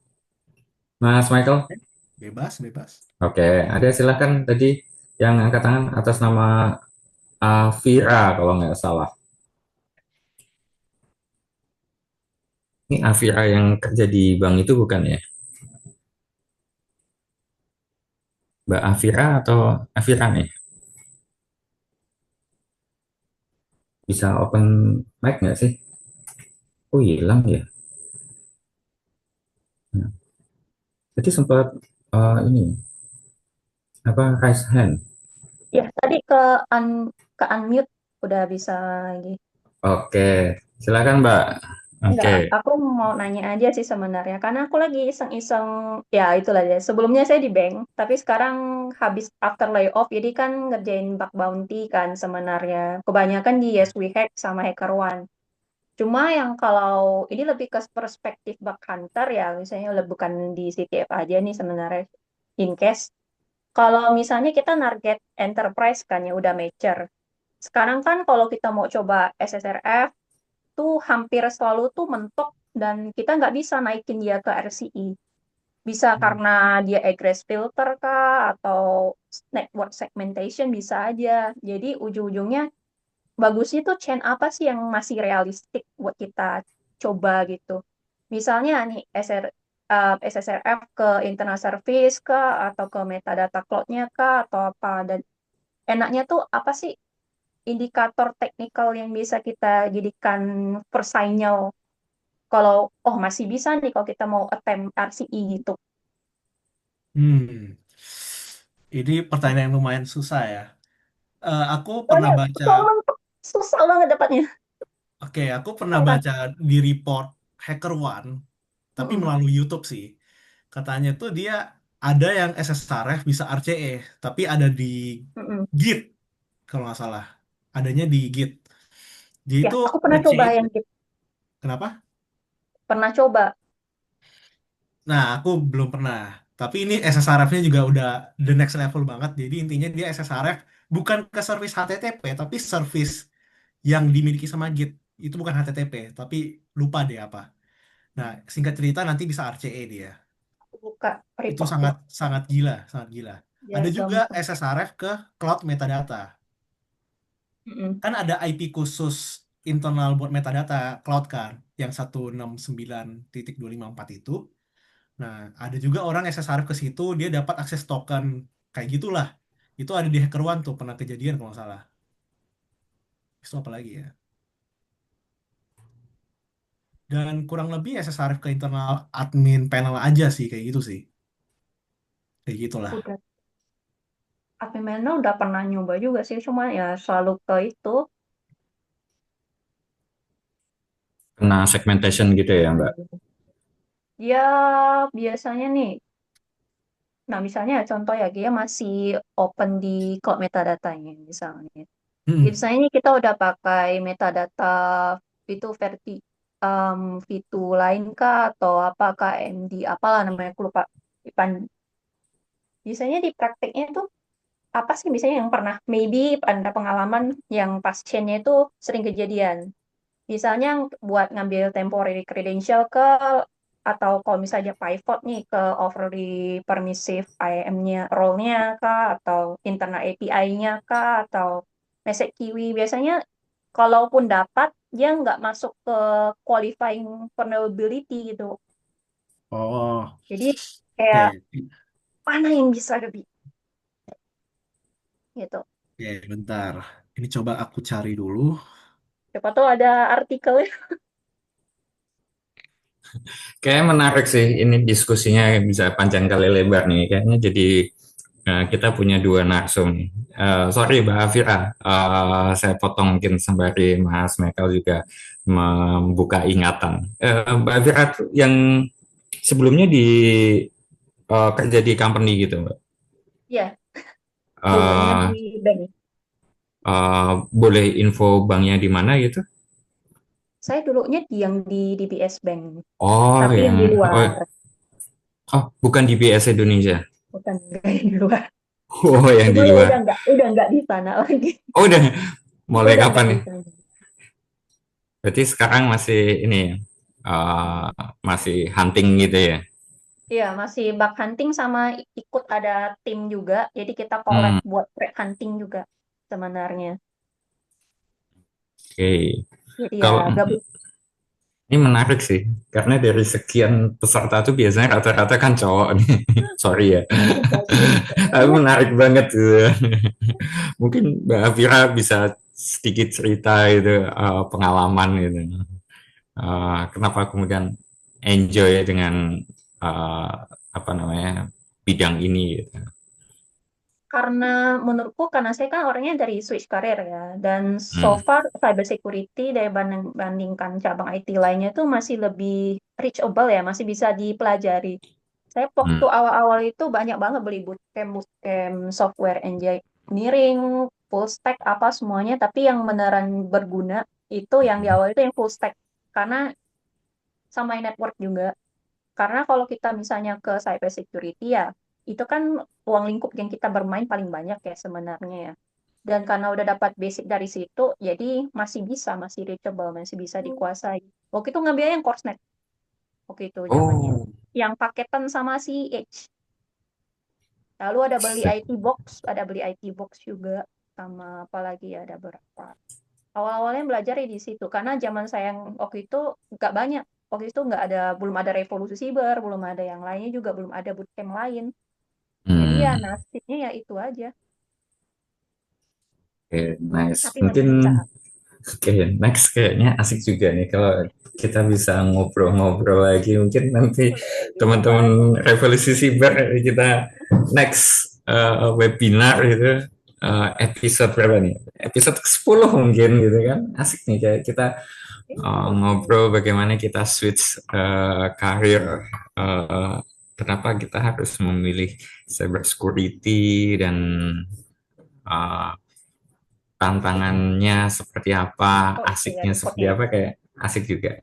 Mas Michael? Bebas, bebas. Oke, ada silakan tadi yang angkat tangan atas nama Avira kalau nggak salah. Ini Avira yang kerja di bank itu bukan ya? Mbak Avira atau Avira nih? Bisa open mic nggak sih? Oh hilang ya. Nah, tadi sempat ini apa raise hand. Ya, tadi ke unmute udah bisa lagi. Oke, silakan Mbak. Enggak, Oke. aku mau nanya aja sih sebenarnya. Karena aku lagi iseng-iseng, ya itulah ya. Sebelumnya saya di bank, tapi sekarang habis after layoff, jadi kan ngerjain bug bounty kan sebenarnya. Kebanyakan di Yes We Hack sama HackerOne. Cuma yang kalau ini lebih ke perspektif bug hunter ya, misalnya bukan di CTF aja nih sebenarnya. In case, kalau misalnya kita target enterprise kan ya udah mature. Sekarang kan kalau kita mau coba SSRF tuh hampir selalu tuh mentok dan kita nggak bisa naikin dia ke RCI. Bisa karena dia egress filter kah atau network segmentation bisa aja. Jadi ujung-ujungnya bagusnya tuh chain apa sih yang masih realistik buat kita coba gitu. Misalnya nih SSRF ke internal service kah atau ke metadata cloud-nya kah atau apa dan enaknya tuh apa sih indikator teknikal yang bisa kita jadikan first signal kalau oh masih bisa nih kalau kita mau attempt RCE gitu. Hmm. Ini pertanyaan yang lumayan susah ya. Aku pernah Soalnya baca, soalnya susah banget dapatnya. oke, aku pernah Apa? baca di report HackerOne, tapi Mm-mm. melalui YouTube sih. Katanya tuh dia ada yang SSRF bisa RCE, tapi ada di Mm-mm. Git kalau nggak salah. Adanya di Git. Dia Ya, itu aku pernah coba RCE, yang gitu. kenapa? Pernah coba. Nah, aku belum pernah. Tapi ini SSRF-nya juga udah the next level banget. Jadi intinya dia SSRF bukan ke service HTTP, tapi service yang dimiliki sama Git. Itu bukan HTTP, tapi lupa deh apa. Nah, singkat cerita nanti bisa RCE dia. Aku buka Itu report tuh. sangat sangat gila, sangat gila. Biar Ada juga gampang. SSRF ke cloud metadata. Mm-mm. Kan ada IP khusus internal buat metadata cloud kan, yang 169.254 itu. Nah, ada juga orang SSRF ke situ, dia dapat akses token kayak gitulah. Itu ada di HackerOne tuh, pernah kejadian kalau nggak salah. Itu apa lagi ya? Dan kurang lebih SSRF ke internal admin panel aja sih, kayak gitu sih. Kayak gitulah. Udah. Api Mena udah pernah nyoba juga sih, cuma ya selalu ke itu. Kena segmentation gitu ya, Mbak. Ya, biasanya nih. Nah, misalnya contoh ya, dia masih open di cloud metadatanya misalnya. Hmm. Biasanya ini kita udah pakai metadata itu um, V2 lain kah atau apa KMD apalah namanya aku lupa. Biasanya di prakteknya itu apa sih biasanya yang pernah maybe ada pengalaman yang pasiennya itu sering kejadian. Misalnya buat ngambil temporary credential ke atau kalau misalnya pivot nih ke overly permissive IAM-nya, role-nya kah, atau internal API-nya kah, atau message kiwi. Biasanya kalaupun dapat, dia nggak masuk ke qualifying vulnerability gitu. Oh, Jadi kayak oke. mana yang bisa lebih gitu. Oke, bentar. Ini coba aku cari dulu. Siapa tahu ada artikelnya. Kayaknya menarik sih, ini diskusinya bisa panjang kali lebar nih. Kayaknya jadi kita punya dua narsum nih. Sorry Mbak Afira, saya potong mungkin sembari Mas Michael juga membuka ingatan. Mbak Afira tuh yang sebelumnya kerja di company gitu, Mbak. Ya, dulunya di Eh, bank. boleh info banknya di mana gitu? Saya dulunya yang di DBS Bank, Oh, tapi yang di luar, bukan di BS Indonesia. bukan yang di luar. Oh, yang Cuma di ya luar. udah nggak di sana lagi. Oh, udah mulai Udah kapan nggak di nih? sana. Berarti sekarang masih ini ya, masih hunting gitu ya? Iya, masih bug hunting sama ikut ada tim juga. Jadi kita collab Hmm, buat threat hunting juga sebenarnya. oke. Jadi ya Kalau gabung. ini menarik sih, karena dari sekian peserta tuh biasanya rata-rata kan cowok nih. Sorry ya. Enggak sih. Tapi menarik banget tuh. Mungkin Mbak Afira bisa sedikit cerita itu pengalaman gitu. Kenapa kemudian enjoy dengan uh, apa namanya bidang ini gitu. Karena menurutku karena saya kan orangnya dari switch career ya dan so Hmm, far cyber security dari bandingkan cabang IT lainnya tuh masih lebih reachable ya, masih bisa dipelajari. Saya waktu hmm, awal-awal itu banyak banget beli bootcamp software engineering, full stack apa semuanya, tapi yang beneran berguna itu yang di awal itu yang full stack karena sama network juga. Karena kalau kita misalnya ke cyber security ya, itu kan ruang lingkup yang kita bermain paling banyak ya sebenarnya ya. Dan karena udah dapat basic dari situ, jadi masih reachable, masih bisa dikuasai. Waktu itu ngambilnya yang CourseNet, waktu itu zamannya. oh, Yang paketan sama si H. Lalu ada beli IT box juga, sama apalagi ya, ada berapa. Awal-awalnya belajar di situ, karena zaman saya yang waktu itu nggak banyak. Waktu itu nggak ada, belum ada revolusi siber, belum ada yang lainnya juga, belum ada bootcamp lain. Jadi ya hmm, nasibnya ya itu aja. oke, nice. Tapi Mungkin masih bisa. oke, next kayaknya asik juga nih kalau kita bisa ngobrol-ngobrol lagi. Mungkin nanti Boleh, bisa banget. teman-teman revolusi siber kita next webinar gitu, episode berapa nih? Episode ke-10 mungkin gitu kan. Asik nih kayak kita ngobrol bagaimana kita switch karir, eh, kenapa kita harus memilih cyber security dan eh, tantangannya seperti apa, Oh iya, asiknya seperti oke. apa, kayak asik juga.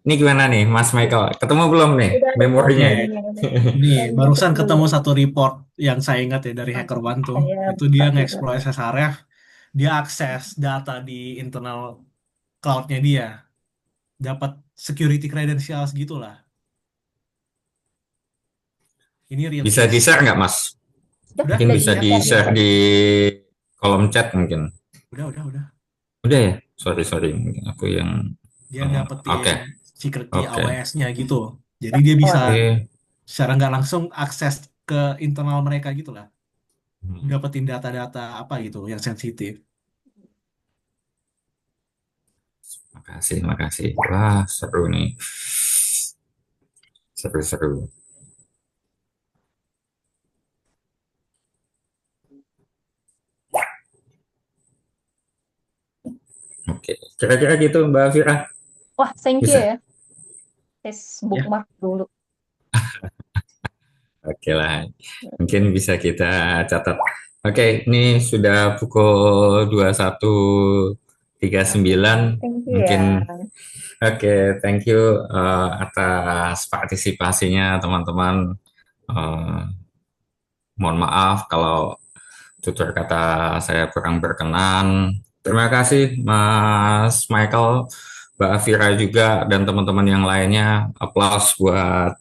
Ini gimana nih Mas Michael? Ketemu belum nih Udah ada memorinya ya? Nih, memorinya udah. nih Saya udah barusan ketemu ketemu ya. satu report yang saya ingat ya dari Ah, HackerOne tuh. saya Itu dia buka juga. nge-exploit SSRF, dia akses data di internal cloud-nya dia, dapat security credentials gitulah. Ini real Bisa case. di-share nggak Mas? Mungkin Udah bisa di-share nih. di-share di kolom chat mungkin. Udah. Udah ya? Sorry, sorry. Mungkin aku yang... Dia Oke, dapetin secret key oke. AWS-nya gitu. Jadi dia Oh, bisa Oke. secara nggak langsung akses ke internal mereka gitu lah. Hmm, Dapetin data-data apa gitu yang sensitif. makasih, makasih. Wah, seru nih. Seru-seru. Oke, kira-kira gitu Mbak Fira. wah, thank you Bisa? ya. Tes Ya, bookmark dulu. Oke lah. Mungkin bisa kita catat. Oke, ini sudah pukul 21.39. Thank you Mungkin, ya. oke, thank you atas partisipasinya teman-teman. Eh, Mohon maaf kalau tutur kata saya kurang berkenan. Terima kasih Mas Michael, Mbak Afira juga, dan teman-teman yang lainnya. Aplaus buat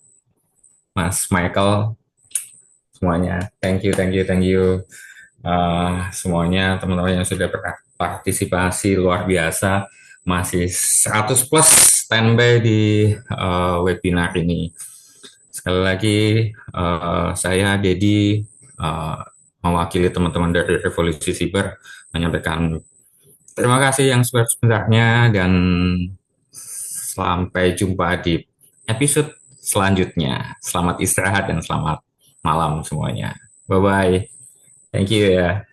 Mas Michael semuanya. Thank you, thank you, thank you. Semuanya teman-teman yang sudah berpartisipasi luar biasa. Masih 100 plus standby di webinar ini. Sekali lagi, saya Dedi, uh, mewakili teman-teman dari Revolusi Siber, menyampaikan terima kasih yang sebenarnya dan sampai jumpa di episode selanjutnya. Selamat istirahat dan selamat malam semuanya. Bye-bye. Thank you ya.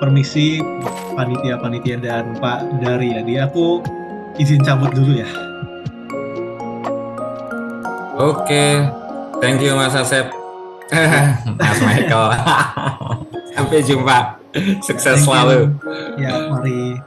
permisi panitia-panitia dan Pak Dari ya. Aku izin cabut dulu ya. Oke, thank you Mas Asep. Mas Michael. Sampai jumpa. Sukses Thank you. selalu. Ya, mari.